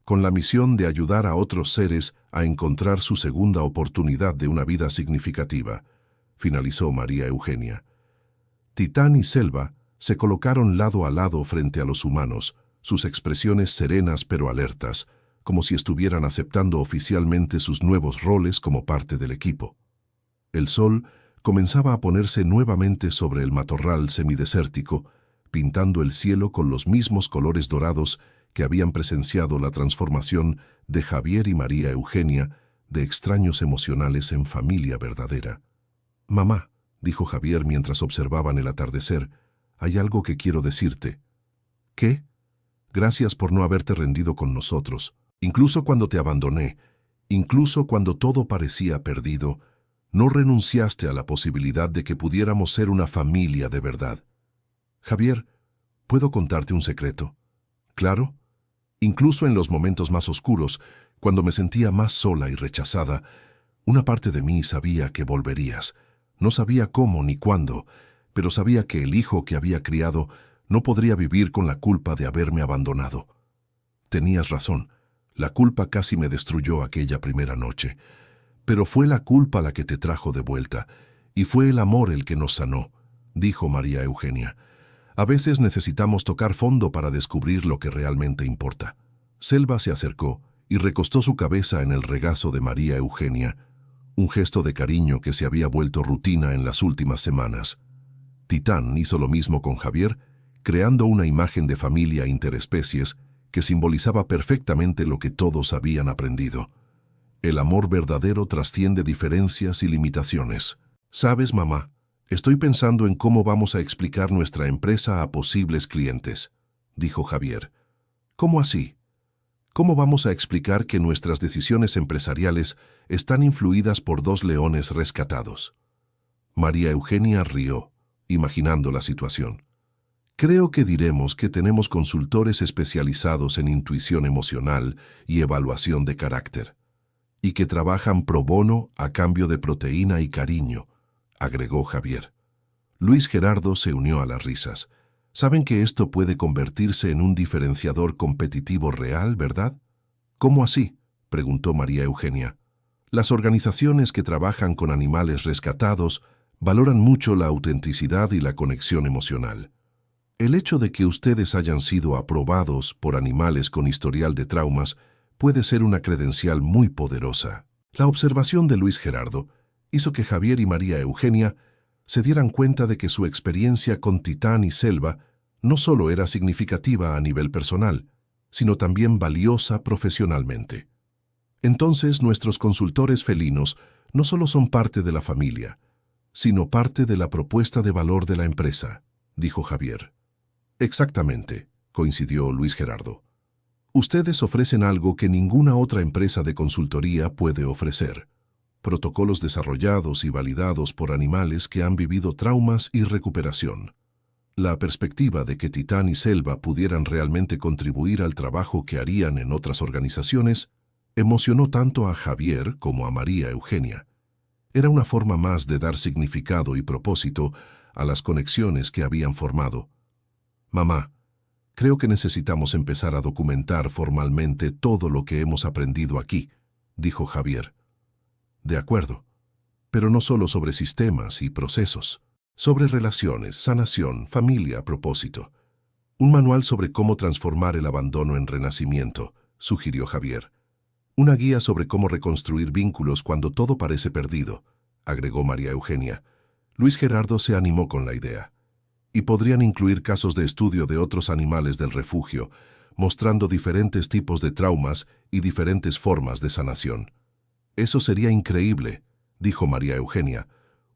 «con la misión de ayudar a otros seres a encontrar su segunda oportunidad de una vida significativa», finalizó María Eugenia. Titán y Selva se colocaron lado a lado frente a los humanos, sus expresiones serenas pero alertas, como si estuvieran aceptando oficialmente sus nuevos roles como parte del equipo. El sol comenzaba a ponerse nuevamente sobre el matorral semidesértico, pintando el cielo con los mismos colores dorados que habían presenciado la transformación de Javier y María Eugenia de extraños emocionales en familia verdadera. «Mamá», dijo Javier mientras observaban el atardecer, «hay algo que quiero decirte». «¿Qué?» «Gracias por no haberte rendido con nosotros. Incluso cuando te abandoné, incluso cuando todo parecía perdido, no renunciaste a la posibilidad de que pudiéramos ser una familia de verdad». «Javier, ¿puedo contarte un secreto?» «Claro. Incluso en los momentos más oscuros, cuando me sentía más sola y rechazada, una parte de mí sabía que volverías. No sabía cómo ni cuándo, pero sabía que el hijo que había criado no podría vivir con la culpa de haberme abandonado». «Tenías razón. La culpa casi me destruyó aquella primera noche. Pero fue la culpa la que te trajo de vuelta, y fue el amor el que nos sanó», dijo María Eugenia. «A veces necesitamos tocar fondo para descubrir lo que realmente importa». Selva se acercó y recostó su cabeza en el regazo de María Eugenia, un gesto de cariño que se había vuelto rutina en las últimas semanas. Titán hizo lo mismo con Javier, creando una imagen de familia interespecies que simbolizaba perfectamente lo que todos habían aprendido. El amor verdadero trasciende diferencias y limitaciones. ¿Sabes, mamá? Estoy pensando en cómo vamos a explicar nuestra empresa a posibles clientes, dijo Javier. ¿Cómo así? ¿Cómo vamos a explicar que nuestras decisiones empresariales están influidas por dos leones rescatados? María Eugenia rió, imaginando la situación. Creo que diremos que tenemos consultores especializados en intuición emocional y evaluación de carácter, y que trabajan pro bono a cambio de proteína y cariño, agregó Javier. Luis Gerardo se unió a las risas. Saben que esto puede convertirse en un diferenciador competitivo real, ¿verdad? ¿Cómo así?, preguntó María Eugenia. Las organizaciones que trabajan con animales rescatados valoran mucho la autenticidad y la conexión emocional. El hecho de que ustedes hayan sido aprobados por animales con historial de traumas puede ser una credencial muy poderosa. La observación de Luis Gerardo hizo que Javier y María Eugenia se dieran cuenta de que su experiencia con Titán y Selva no solo era significativa a nivel personal, sino también valiosa profesionalmente. Entonces, nuestros consultores felinos no solo son parte de la familia, sino parte de la propuesta de valor de la empresa, dijo Javier. Exactamente, coincidió Luis Gerardo. Ustedes ofrecen algo que ninguna otra empresa de consultoría puede ofrecer: protocolos desarrollados y validados por animales que han vivido traumas y recuperación. La perspectiva de que Titán y Selva pudieran realmente contribuir al trabajo que harían en otras organizaciones emocionó tanto a Javier como a María Eugenia. Era una forma más de dar significado y propósito a las conexiones que habían formado. Mamá, creo que necesitamos empezar a documentar formalmente todo lo que hemos aprendido aquí, dijo Javier. De acuerdo, pero no solo sobre sistemas y procesos, sobre relaciones, sanación, familia, propósito. Un manual sobre cómo transformar el abandono en renacimiento, sugirió Javier. Una guía sobre cómo reconstruir vínculos cuando todo parece perdido, agregó María Eugenia. Luis Gerardo se animó con la idea. Y podrían incluir casos de estudio de otros animales del refugio, mostrando diferentes tipos de traumas y diferentes formas de sanación. Eso sería increíble, dijo María Eugenia,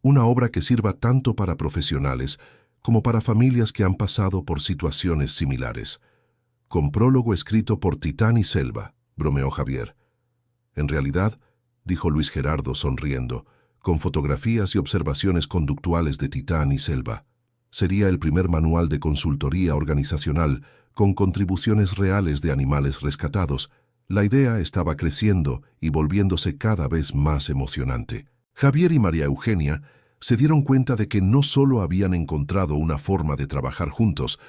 una obra que sirva tanto para profesionales como para familias que han pasado por situaciones similares. Con prólogo escrito por Titán y Selva, bromeó Javier. En realidad, dijo Luis Gerardo sonriendo, con fotografías y observaciones conductuales de Titán y Selva. Sería el primer manual de consultoría organizacional con contribuciones reales de animales rescatados. La idea estaba creciendo y volviéndose cada vez más emocionante. Javier y María Eugenia se dieron cuenta de que no solo habían encontrado una forma de trabajar juntos,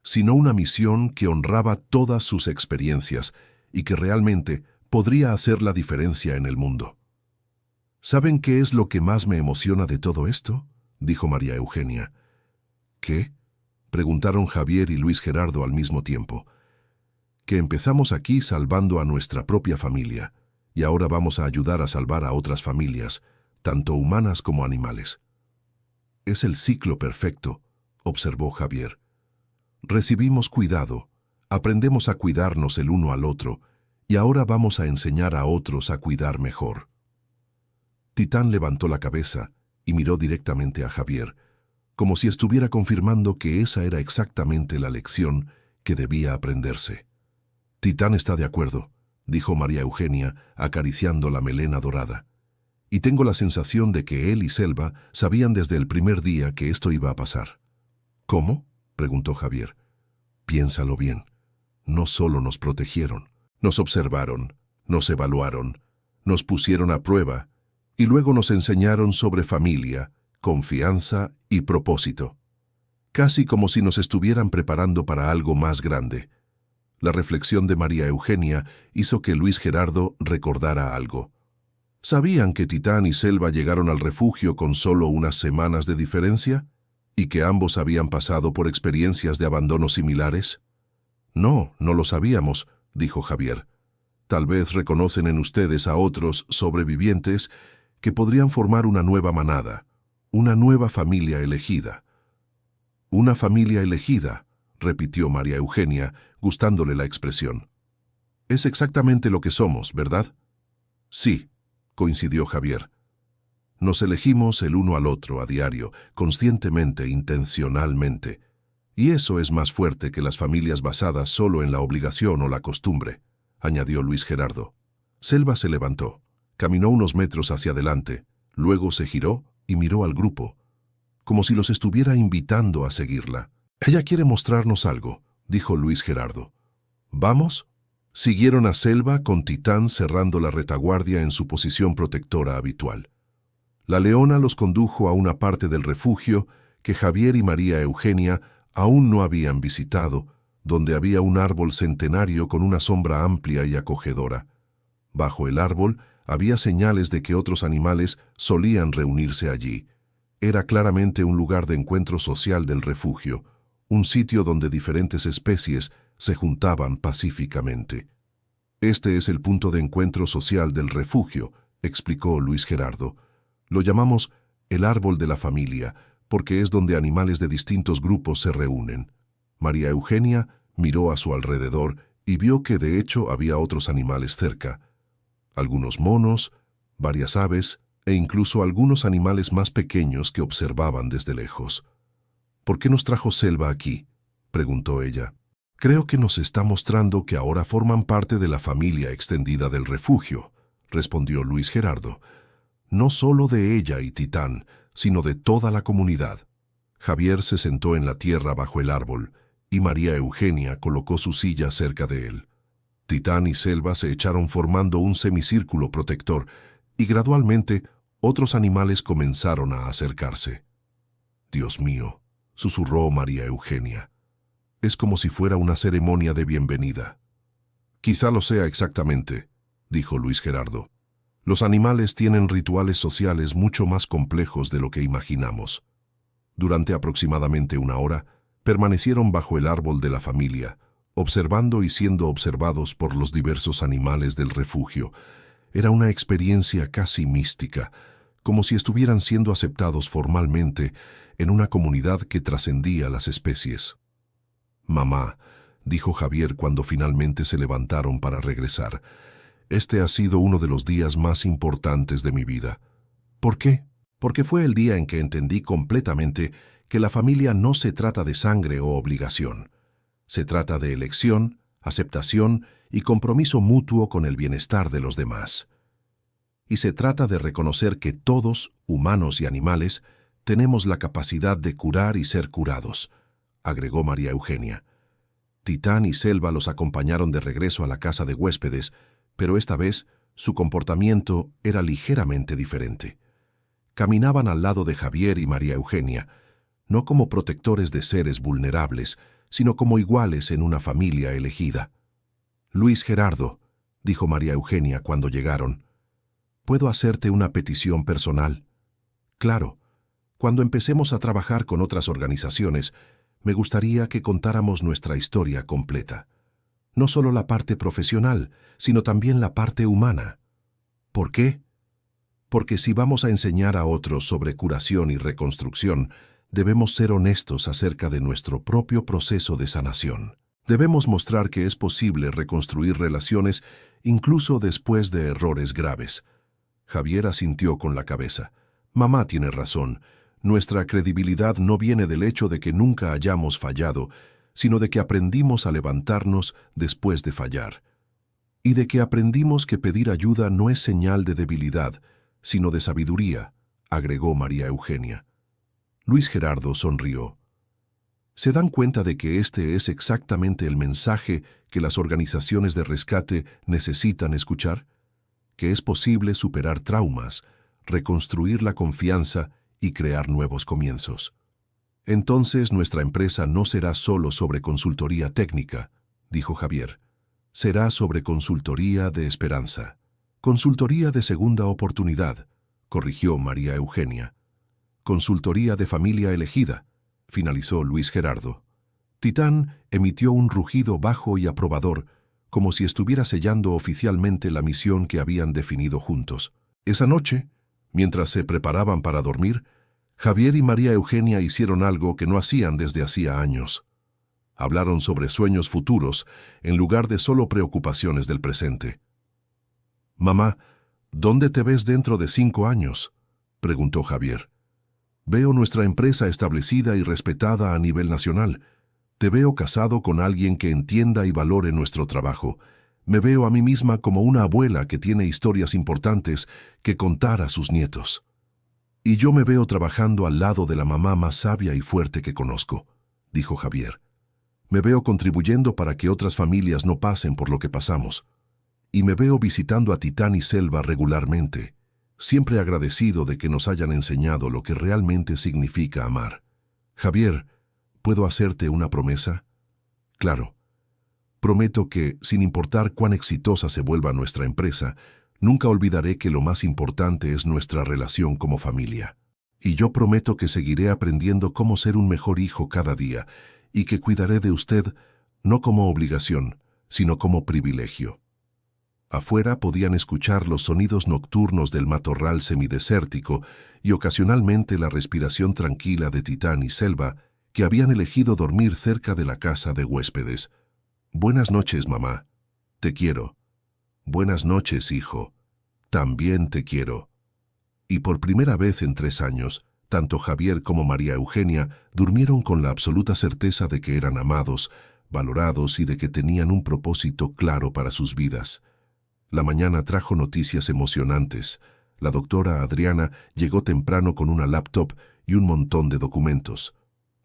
sino una misión que honraba todas sus experiencias y que realmente podría hacer la diferencia en el mundo. ¿Saben qué es lo que más me emociona de todo esto?, dijo María Eugenia. ¿Qué?, preguntaron Javier y Luis Gerardo al mismo tiempo. Que empezamos aquí salvando a nuestra propia familia, y ahora vamos a ayudar a salvar a otras familias, tanto humanas como animales. Es el ciclo perfecto, observó Javier. Recibimos cuidado, aprendemos a cuidarnos el uno al otro, y ahora vamos a enseñar a otros a cuidar mejor. Titán levantó la cabeza y miró directamente a Javier, como si estuviera confirmando que esa era exactamente la lección que debía aprenderse. Titán está de acuerdo, dijo María Eugenia, acariciando la melena dorada. Y tengo la sensación de que él y Selva sabían desde el primer día que esto iba a pasar. ¿Cómo?, preguntó Javier. Piénsalo bien. No solo nos protegieron, nos observaron, nos evaluaron, nos pusieron a prueba y luego nos enseñaron sobre familia, confianza y propósito. Casi como si nos estuvieran preparando para algo más grande. La reflexión de María Eugenia hizo que Luis Gerardo recordara algo. ¿Sabían que Titán y Selva llegaron al refugio con solo unas semanas de diferencia? ¿Y que ambos habían pasado por experiencias de abandono similares? No, no lo sabíamos, dijo Javier. Tal vez reconocen en ustedes a otros sobrevivientes que podrían formar una nueva manada, una nueva familia elegida. Una familia elegida, repitió María Eugenia, gustándole la expresión. Es exactamente lo que somos, ¿verdad? Sí, coincidió Javier. Nos elegimos el uno al otro a diario, conscientemente, intencionalmente. Y eso es más fuerte que las familias basadas solo en la obligación o la costumbre, añadió Luis Gerardo. Selva se levantó, caminó unos metros hacia adelante, luego se giró y miró al grupo, como si los estuviera invitando a seguirla. Ella quiere mostrarnos algo, dijo Luis Gerardo. ¿Vamos? Siguieron a Selva con Titán cerrando la retaguardia en su posición protectora habitual. La leona los condujo a una parte del refugio que Javier y María Eugenia aún no habían visitado, donde había un árbol centenario con una sombra amplia y acogedora. Bajo el árbol había señales de que otros animales solían reunirse allí. Era claramente un lugar de encuentro social del refugio, un sitio donde diferentes especies se juntaban pacíficamente. Este es el punto de encuentro social del refugio, explicó Luis Gerardo. Lo llamamos el árbol de la familia, porque es donde animales de distintos grupos se reúnen. María Eugenia miró a su alrededor y vio que de hecho había otros animales cerca. Algunos monos, varias aves e incluso algunos animales más pequeños que observaban desde lejos. ¿Por qué nos trajo Selva aquí?, preguntó ella. Creo que nos está mostrando que ahora forman parte de la familia extendida del refugio, respondió Luis Gerardo. No solo de ella y Titán, sino de toda la comunidad. Javier se sentó en la tierra bajo el árbol y María Eugenia colocó su silla cerca de él. Titán y Selva se echaron formando un semicírculo protector y gradualmente otros animales comenzaron a acercarse. Dios mío, susurró María Eugenia. Es como si fuera una ceremonia de bienvenida. Quizá lo sea exactamente, dijo Luis Gerardo. Los animales tienen rituales sociales mucho más complejos de lo que imaginamos. Durante aproximadamente una hora, permanecieron bajo el árbol de la familia, observando y siendo observados por los diversos animales del refugio. Era una experiencia casi mística, como si estuvieran siendo aceptados formalmente en una comunidad que trascendía las especies. «Mamá», dijo Javier cuando finalmente se levantaron para regresar, «este ha sido uno de los días más importantes de mi vida». «¿Por qué?» «Porque fue el día en que entendí completamente que la familia no se trata de sangre o obligación. Se trata de elección, aceptación y compromiso mutuo con el bienestar de los demás. Y se trata de reconocer que todos, humanos y animales, tenemos la capacidad de curar y ser curados», agregó María Eugenia. Titán y Selva los acompañaron de regreso a la casa de huéspedes, pero esta vez su comportamiento era ligeramente diferente. Caminaban al lado de Javier y María Eugenia, no como protectores de seres vulnerables, sino como iguales en una familia elegida. «Luis Gerardo», dijo María Eugenia cuando llegaron, «¿puedo hacerte una petición personal?» «Claro. Cuando empecemos a trabajar con otras organizaciones, me gustaría que contáramos nuestra historia completa. No solo la parte profesional, sino también la parte humana». «¿Por qué?» «Porque si vamos a enseñar a otros sobre curación y reconstrucción, debemos ser honestos acerca de nuestro propio proceso de sanación. Debemos mostrar que es posible reconstruir relaciones incluso después de errores graves». Javier asintió con la cabeza. «Mamá tiene razón. Nuestra credibilidad no viene del hecho de que nunca hayamos fallado, sino de que aprendimos a levantarnos después de fallar. Y de que aprendimos que pedir ayuda no es señal de debilidad, sino de sabiduría», agregó María Eugenia. Luis Gerardo sonrió. ¿Se dan cuenta de que este es exactamente el mensaje que las organizaciones de rescate necesitan escuchar? Que es posible superar traumas, reconstruir la confianza y crear nuevos comienzos. Entonces nuestra empresa no será solo sobre consultoría técnica, dijo Javier. Será sobre consultoría de esperanza. Consultoría de segunda oportunidad, corrigió María Eugenia. Consultoría de familia elegida, finalizó Luis Gerardo. Titán emitió un rugido bajo y aprobador, como si estuviera sellando oficialmente la misión que habían definido juntos. Esa noche, mientras se preparaban para dormir, Javier y María Eugenia hicieron algo que no hacían desde hacía años. Hablaron sobre sueños futuros en lugar de solo preocupaciones del presente. «Mamá, ¿dónde te ves dentro de 5 años?», preguntó Javier. «Veo nuestra empresa establecida y respetada a nivel nacional. Te veo casado con alguien que entienda y valore nuestro trabajo. Me veo a mí misma como una abuela que tiene historias importantes que contar a sus nietos. Y yo me veo trabajando al lado de la mamá más sabia y fuerte que conozco», dijo Javier. «Me veo contribuyendo para que otras familias no pasen por lo que pasamos. Y me veo visitando a Titán y Selva regularmente, siempre agradecido de que nos hayan enseñado lo que realmente significa amar. Javier, ¿puedo hacerte una promesa?». «Claro. Prometo que, sin importar cuán exitosa se vuelva nuestra empresa, nunca olvidaré que lo más importante es nuestra relación como familia. Y yo prometo que seguiré aprendiendo cómo ser un mejor hijo cada día y que cuidaré de usted no como obligación, sino como privilegio». Afuera podían escuchar los sonidos nocturnos del matorral semidesértico y ocasionalmente la respiración tranquila de Titán y Selva, que habían elegido dormir cerca de la casa de huéspedes. «Buenas noches, mamá. Te quiero». «Buenas noches, hijo. También te quiero». Y por primera vez en 3 años, tanto Javier como María Eugenia durmieron con la absoluta certeza de que eran amados, valorados y de que tenían un propósito claro para sus vidas. La mañana trajo noticias emocionantes. La doctora Adriana llegó temprano con una laptop y un montón de documentos.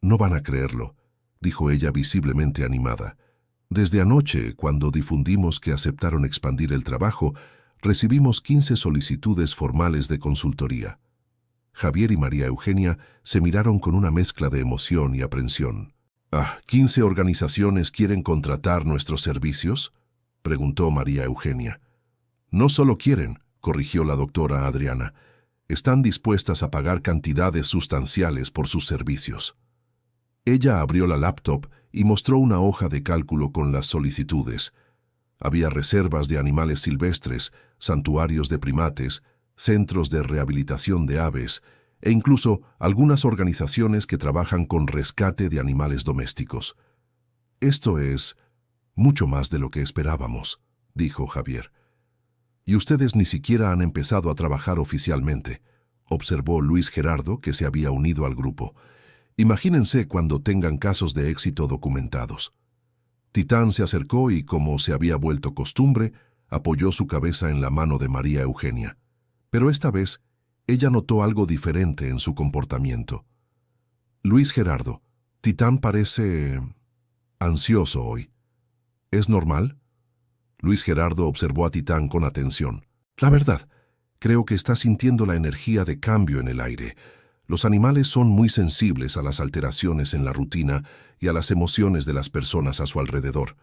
«No van a creerlo», dijo ella visiblemente animada. «Desde anoche, cuando difundimos que aceptaron expandir el trabajo, recibimos 15 solicitudes formales de consultoría». Javier y María Eugenia se miraron con una mezcla de emoción y aprensión. «¿15 organizaciones quieren contratar nuestros servicios?», preguntó María Eugenia. «No solo quieren», corrigió la doctora Adriana, «están dispuestas a pagar cantidades sustanciales por sus servicios». Ella abrió la laptop y mostró una hoja de cálculo con las solicitudes. Había reservas de animales silvestres, santuarios de primates, centros de rehabilitación de aves e incluso algunas organizaciones que trabajan con rescate de animales domésticos. «Esto es mucho más de lo que esperábamos», dijo Javier. «Y ustedes ni siquiera han empezado a trabajar oficialmente», observó Luis Gerardo, que se había unido al grupo. «Imagínense cuando tengan casos de éxito documentados». Titán se acercó y, como se había vuelto costumbre, apoyó su cabeza en la mano de María Eugenia. Pero esta vez, ella notó algo diferente en su comportamiento. «Luis Gerardo, Titán parece ansioso hoy. ¿Es normal?». Luis Gerardo observó a Titán con atención. «La verdad, creo que está sintiendo la energía de cambio en el aire. Los animales son muy sensibles a las alteraciones en la rutina y a las emociones de las personas a su alrededor».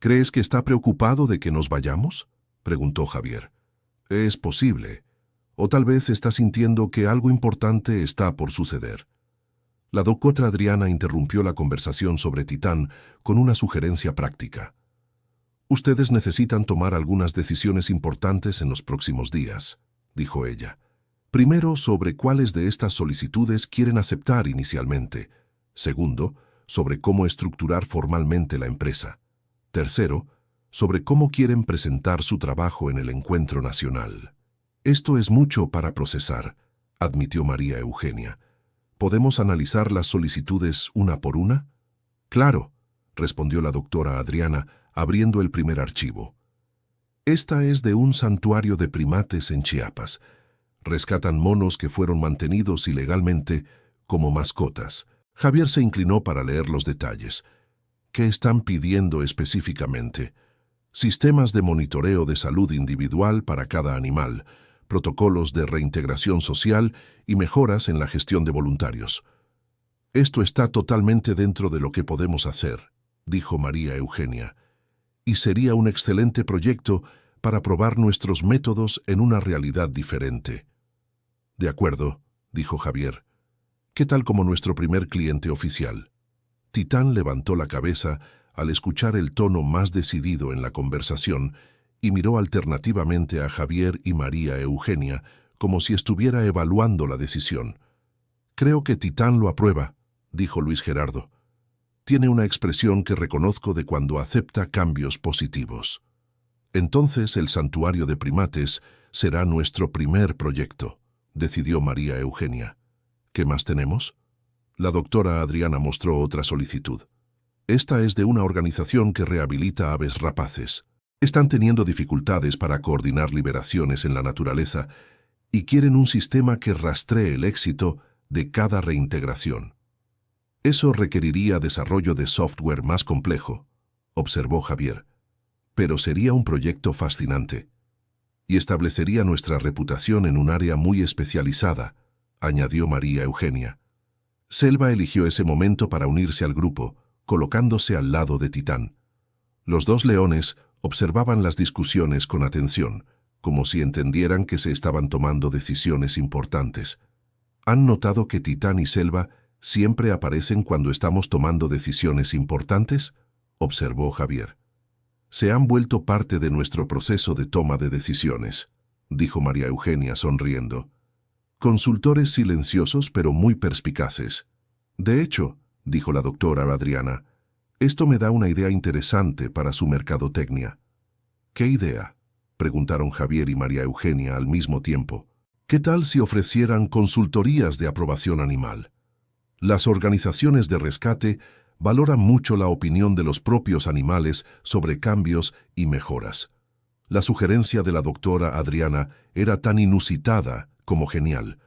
«¿Crees que está preocupado de que nos vayamos?», preguntó Javier. «Es posible. O tal vez está sintiendo que algo importante está por suceder». La doctora Adriana interrumpió la conversación sobre Titán con una sugerencia práctica. «Ustedes necesitan tomar algunas decisiones importantes en los próximos días», dijo ella. «Primero, sobre cuáles de estas solicitudes quieren aceptar inicialmente. Segundo, sobre cómo estructurar formalmente la empresa. Tercero, sobre cómo quieren presentar su trabajo en el encuentro nacional». «Esto es mucho para procesar», admitió María Eugenia. «¿Podemos analizar las solicitudes una por una?». «Claro», respondió la doctora Adriana, abriendo el primer archivo. «Esta es de un santuario de primates en Chiapas. Rescatan monos que fueron mantenidos ilegalmente como mascotas». Javier se inclinó para leer los detalles. «¿Qué están pidiendo específicamente?». «Sistemas de monitoreo de salud individual para cada animal, protocolos de reintegración social y mejoras en la gestión de voluntarios». «Esto está totalmente dentro de lo que podemos hacer», dijo María Eugenia. «Y sería un excelente proyecto para probar nuestros métodos en una realidad diferente». «De acuerdo», dijo Javier. «¿Qué tal como nuestro primer cliente oficial?». Titán levantó la cabeza al escuchar el tono más decidido en la conversación y miró alternativamente a Javier y María Eugenia como si estuviera evaluando la decisión. Creo que Titán lo aprueba, dijo Luis Gerardo. Tiene una expresión que reconozco de cuando acepta cambios positivos. Entonces el santuario de primates será nuestro primer proyecto, decidió María Eugenia. ¿Qué más tenemos? La doctora Adriana mostró otra solicitud. Esta es de una organización que rehabilita aves rapaces. Están teniendo dificultades para coordinar liberaciones en la naturaleza y quieren un sistema que rastree el éxito de cada reintegración. Eso requeriría desarrollo de software más complejo, observó Javier, pero sería un proyecto fascinante y establecería nuestra reputación en un área muy especializada, añadió María Eugenia. Selva eligió ese momento para unirse al grupo, colocándose al lado de Titán. Los dos leones observaban las discusiones con atención, como si entendieran que se estaban tomando decisiones importantes. ¿Han notado que Titán y Selva siempre aparecen cuando estamos tomando decisiones importantes?, observó Javier. Se han vuelto parte de nuestro proceso de toma de decisiones, dijo María Eugenia sonriendo. Consultores silenciosos pero muy perspicaces. De hecho, dijo la doctora Adriana, esto me da una idea interesante para su mercadotecnia. ¿Qué idea?, preguntaron Javier y María Eugenia al mismo tiempo. ¿Qué tal si ofrecieran consultorías de aprobación animal? Las organizaciones de rescate valoran mucho la opinión de los propios animales sobre cambios y mejoras. La sugerencia de la doctora Adriana era tan inusitada como genial.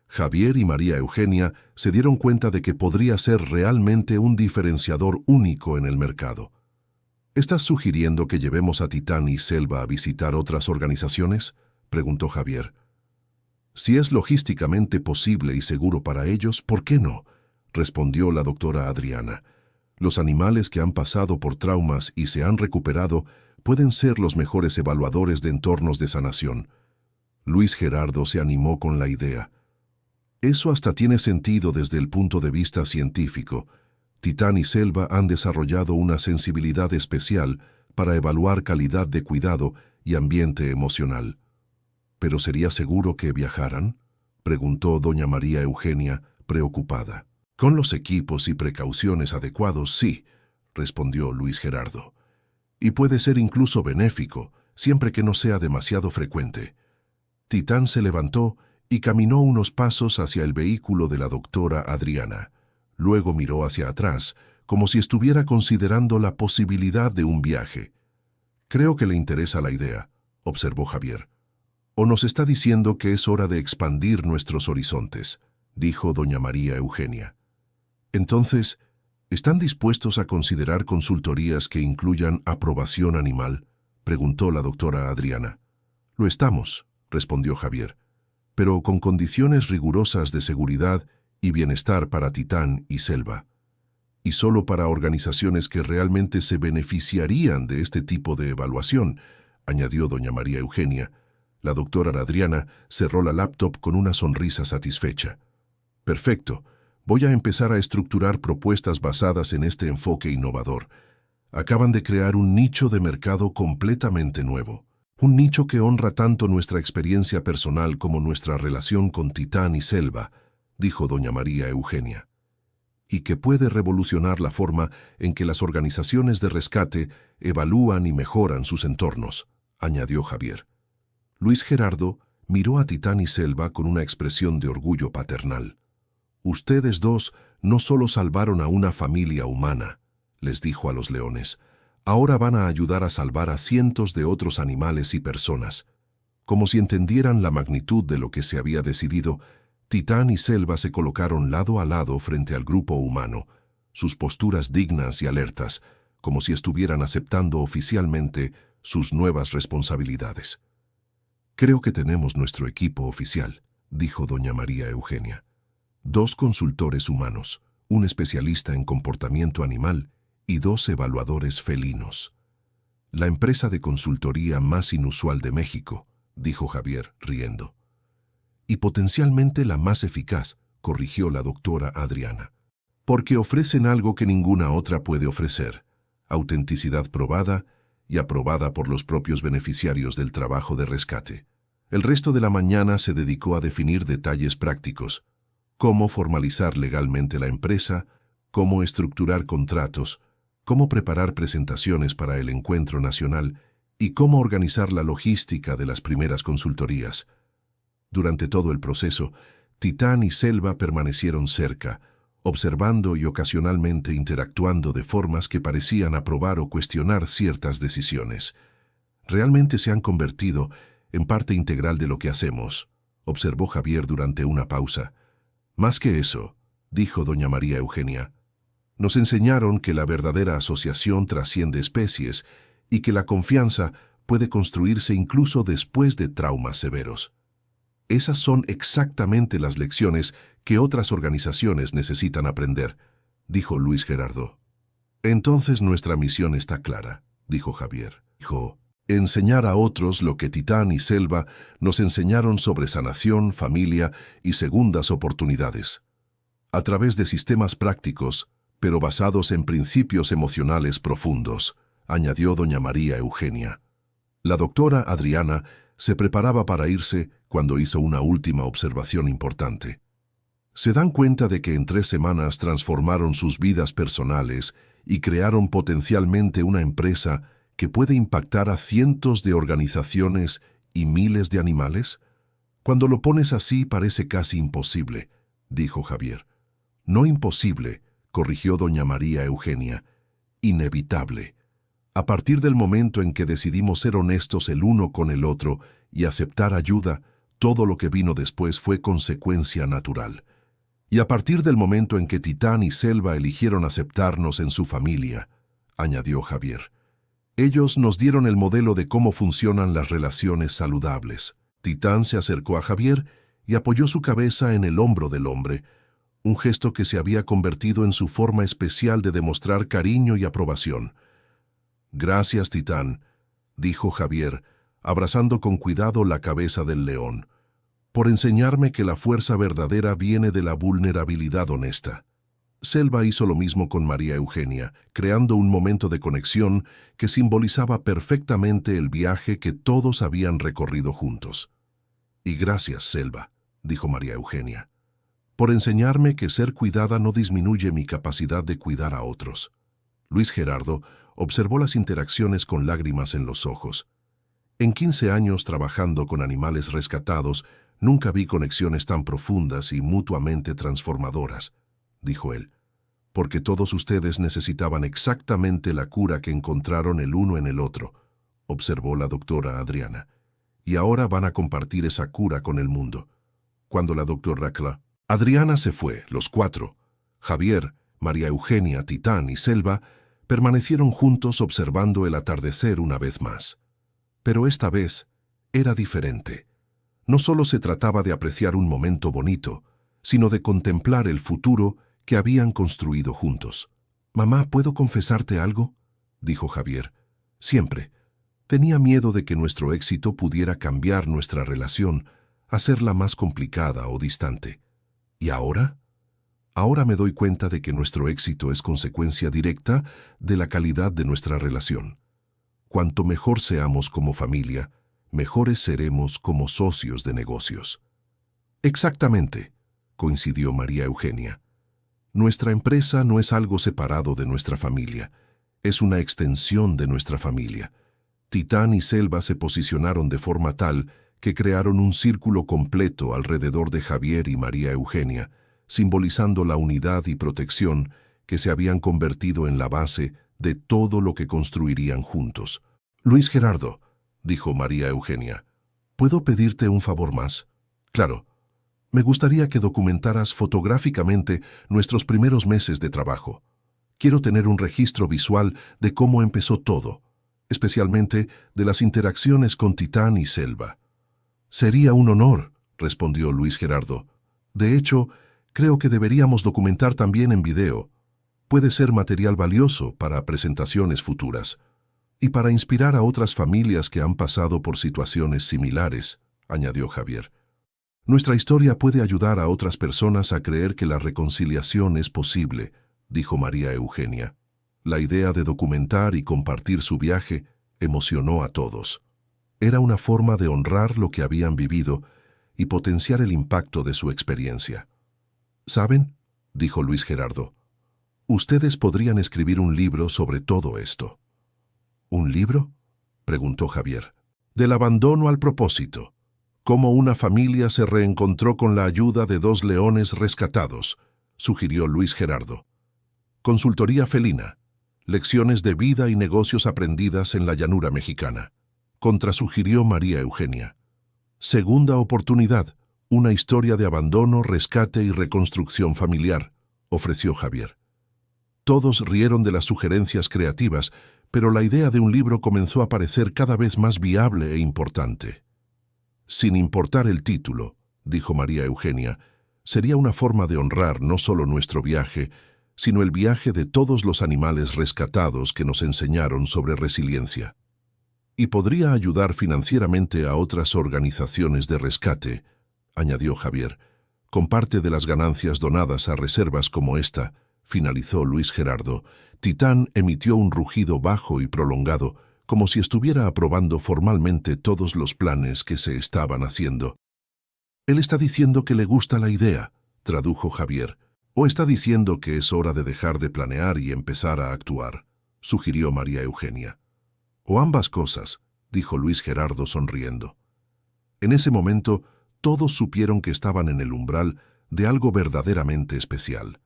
Javier y María Eugenia se dieron cuenta de que podría ser realmente un diferenciador único en el mercado. ¿Estás sugiriendo que llevemos a Titán y Selva a visitar otras organizaciones?, preguntó Javier. Si es logísticamente posible y seguro para ellos, ¿por qué no?, respondió la doctora Adriana. Los animales que han pasado por traumas y se han recuperado pueden ser los mejores evaluadores de entornos de sanación. Luis Gerardo se animó con la idea. Eso hasta tiene sentido desde el punto de vista científico. Titán y Selva han desarrollado una sensibilidad especial para evaluar calidad de cuidado y ambiente emocional. ¿Pero sería seguro que viajaran?, preguntó doña María Eugenia, preocupada. Con los equipos y precauciones adecuados, sí, respondió Luis Gerardo. Y puede ser incluso benéfico, siempre que no sea demasiado frecuente. Titán se levantó y caminó unos pasos hacia el vehículo de la doctora Adriana. Luego miró hacia atrás, como si estuviera considerando la posibilidad de un viaje. Creo que le interesa la idea, observó Javier. O nos está diciendo que es hora de expandir nuestros horizontes, dijo doña María Eugenia. Entonces, ¿están dispuestos a considerar consultorías que incluyan aprobación animal?, preguntó la doctora Adriana. Lo estamos, respondió Javier, pero con condiciones rigurosas de seguridad y bienestar para Titán y Selva, y solo para organizaciones que realmente se beneficiarían de este tipo de evaluación, añadió doña María Eugenia. La doctora Adriana cerró la laptop con una sonrisa satisfecha. Perfecto. Voy a empezar a estructurar propuestas basadas en este enfoque innovador. Acaban de crear un nicho de mercado completamente nuevo. Un nicho que honra tanto nuestra experiencia personal como nuestra relación con Titán y Selva, dijo doña María Eugenia. Y que puede revolucionar la forma en que las organizaciones de rescate evalúan y mejoran sus entornos, añadió Javier. Luis Gerardo miró a Titán y Selva con una expresión de orgullo paternal. Ustedes dos no solo salvaron a una familia humana, les dijo a los leones, ahora van a ayudar a salvar a cientos de otros animales y personas. Como si entendieran la magnitud de lo que se había decidido, Titán y Selva se colocaron lado a lado frente al grupo humano, sus posturas dignas y alertas, como si estuvieran aceptando oficialmente sus nuevas responsabilidades. Creo que tenemos nuestro equipo oficial, dijo doña María Eugenia. 2 consultores humanos, un especialista en comportamiento animal y 2 evaluadores felinos. La empresa de consultoría más inusual de México, dijo Javier, riendo. Y potencialmente la más eficaz, corrigió la doctora Adriana. Porque ofrecen algo que ninguna otra puede ofrecer, autenticidad probada y aprobada por los propios beneficiarios del trabajo de rescate. El resto de la mañana se dedicó a definir detalles prácticos. cómo formalizar legalmente la empresa, cómo estructurar contratos, cómo preparar presentaciones para el encuentro nacional y cómo organizar la logística de las primeras consultorías. Durante todo el proceso, Titán y Selva permanecieron cerca, observando y ocasionalmente interactuando de formas que parecían aprobar o cuestionar ciertas decisiones. Realmente se han convertido en parte integral de lo que hacemos, observó Javier durante una pausa. Más que eso, dijo doña María Eugenia, nos enseñaron que la verdadera asociación trasciende especies y que la confianza puede construirse incluso después de traumas severos. Esas son exactamente las lecciones que otras organizaciones necesitan aprender, dijo Luis Gerardo. Entonces nuestra misión está clara, dijo Javier. Dijo, enseñar a otros lo que Titán y Selva nos enseñaron sobre sanación, familia y segundas oportunidades. A través de sistemas prácticos, pero basados en principios emocionales profundos, añadió doña María Eugenia. La doctora Adriana se preparaba para irse cuando hizo una última observación importante. ¿Se dan cuenta de que en 3 semanas transformaron sus vidas personales y crearon potencialmente una empresa que puede impactar a cientos de organizaciones y miles de animales? Cuando lo pones así parece casi imposible, dijo Javier. No imposible, corrigió doña María Eugenia. Inevitable. A partir del momento en que decidimos ser honestos el uno con el otro y aceptar ayuda, todo lo que vino después fue consecuencia natural. Y a partir del momento en que Titán y Selva eligieron aceptarnos en su familia, añadió Javier. Ellos nos dieron el modelo de cómo funcionan las relaciones saludables. Titán se acercó a Javier y apoyó su cabeza en el hombro del hombre, un gesto que se había convertido en su forma especial de demostrar cariño y aprobación. Gracias, Titán, dijo Javier, abrazando con cuidado la cabeza del león, por enseñarme que la fuerza verdadera viene de la vulnerabilidad honesta. Selva hizo lo mismo con María Eugenia, creando un momento de conexión que simbolizaba perfectamente el viaje que todos habían recorrido juntos. Y gracias, Selva, dijo María Eugenia, por enseñarme que ser cuidada no disminuye mi capacidad de cuidar a otros. Luis Gerardo observó las interacciones con lágrimas en los ojos. En 15 años trabajando con animales rescatados, nunca vi conexiones tan profundas y mutuamente transformadoras, dijo él, porque todos ustedes necesitaban exactamente la cura que encontraron el uno en el otro, observó la doctora Adriana, y ahora van a compartir esa cura con el mundo. Cuando la doctora Adriana se fue, los 4, Javier, María Eugenia, Titán y Selva, permanecieron juntos observando el atardecer una vez más. Pero esta vez era diferente. No solo se trataba de apreciar un momento bonito, sino de contemplar el futuro que habían construido juntos. «Mamá, ¿puedo confesarte algo?», dijo Javier. «Siempre. Tenía miedo de que nuestro éxito pudiera cambiar nuestra relación, hacerla más complicada o distante. ¿Y ahora? Ahora me doy cuenta de que nuestro éxito es consecuencia directa de la calidad de nuestra relación. Cuanto mejor seamos como familia, mejores seremos como socios de negocios». «Exactamente», coincidió María Eugenia. «Nuestra empresa no es algo separado de nuestra familia, es una extensión de nuestra familia. Titán y Selva se posicionaron de forma tal que crearon un círculo completo alrededor de Javier y María Eugenia, simbolizando la unidad y protección que se habían convertido en la base de todo lo que construirían juntos. «Luis Gerardo», dijo María Eugenia, «¿puedo pedirte un favor más?» «Claro. Me gustaría que documentaras fotográficamente nuestros primeros meses de trabajo. Quiero tener un registro visual de cómo empezó todo, especialmente de las interacciones con Titán y Selva». «Sería un honor», respondió Luis Gerardo. «De hecho, creo que deberíamos documentar también en video. Puede ser material valioso para presentaciones futuras y para inspirar a otras familias que han pasado por situaciones similares», añadió Javier. «Nuestra historia puede ayudar a otras personas a creer que la reconciliación es posible», dijo María Eugenia. La idea de documentar y compartir su viaje emocionó a todos. Era una forma de honrar lo que habían vivido y potenciar el impacto de su experiencia. ¿Saben?, dijo Luis Gerardo. Ustedes podrían escribir un libro sobre todo esto. ¿Un libro?, preguntó Javier. Del abandono al propósito. Cómo una familia se reencontró con la ayuda de 2 leones rescatados, sugirió Luis Gerardo. Consultoría felina. Lecciones de vida y negocios aprendidas en la llanura mexicana. Contrasugirió María Eugenia. Segunda oportunidad. Una historia de abandono, rescate y reconstrucción familiar, ofreció Javier. Todos rieron de las sugerencias creativas, pero la idea de un libro comenzó a parecer cada vez más viable e importante. Sin importar el título, dijo María Eugenia, sería una forma de honrar no solo nuestro viaje, sino el viaje de todos los animales rescatados que nos enseñaron sobre resiliencia. Y podría ayudar financieramente a otras organizaciones de rescate, añadió Javier, con parte de las ganancias donadas a reservas como esta, finalizó Luis Gerardo. Titán emitió un rugido bajo y prolongado, como si estuviera aprobando formalmente todos los planes que se estaban haciendo. Él está diciendo que le gusta la idea, tradujo Javier, o está diciendo que es hora de dejar de planear y empezar a actuar, sugirió María Eugenia. O ambas cosas, dijo Luis Gerardo sonriendo. En ese momento, todos supieron que estaban en el umbral de algo verdaderamente especial.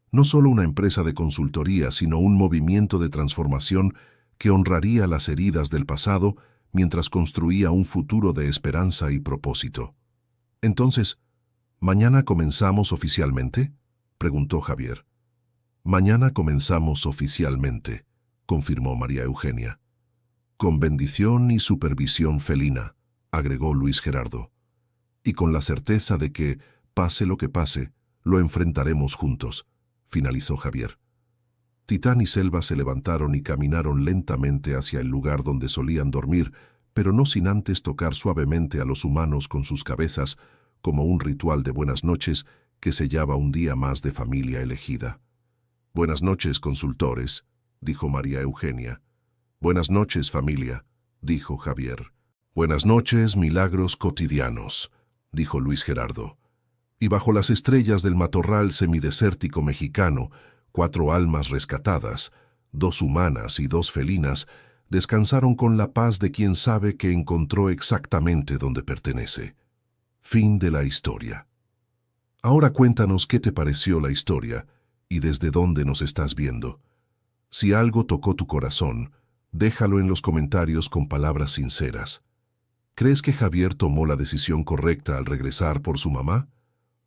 No solo una empresa de consultoría, sino un movimiento de transformación que honraría las heridas del pasado mientras construía un futuro de esperanza y propósito. Entonces, ¿mañana comenzamos oficialmente?, preguntó Javier. Mañana comenzamos oficialmente, confirmó María Eugenia. Con bendición y supervisión felina, agregó Luis Gerardo. Y con la certeza de que, pase lo que pase, lo enfrentaremos juntos, finalizó Javier. Titán y Selva se levantaron y caminaron lentamente hacia el lugar donde solían dormir, pero no sin antes tocar suavemente a los humanos con sus cabezas, como un ritual de buenas noches que sellaba un día más de familia elegida. Buenas noches, consultores, dijo María Eugenia. Buenas noches, familia, dijo Javier. Buenas noches, milagros cotidianos, dijo Luis Gerardo. Y bajo las estrellas del matorral semidesértico mexicano, 4 almas rescatadas, 2 humanas y 2 felinas, descansaron con la paz de quien sabe que encontró exactamente donde pertenece. Fin de la historia. Ahora cuéntanos qué te pareció la historia y desde dónde nos estás viendo. Si algo tocó tu corazón, déjalo en los comentarios con palabras sinceras. ¿Crees que Javier tomó la decisión correcta al regresar por su mamá?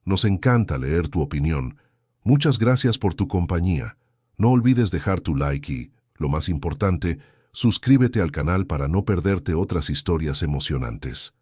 Nos encanta leer tu opinión. Muchas gracias por tu compañía. No olvides dejar tu like y, lo más importante, suscríbete al canal para no perderte otras historias emocionantes.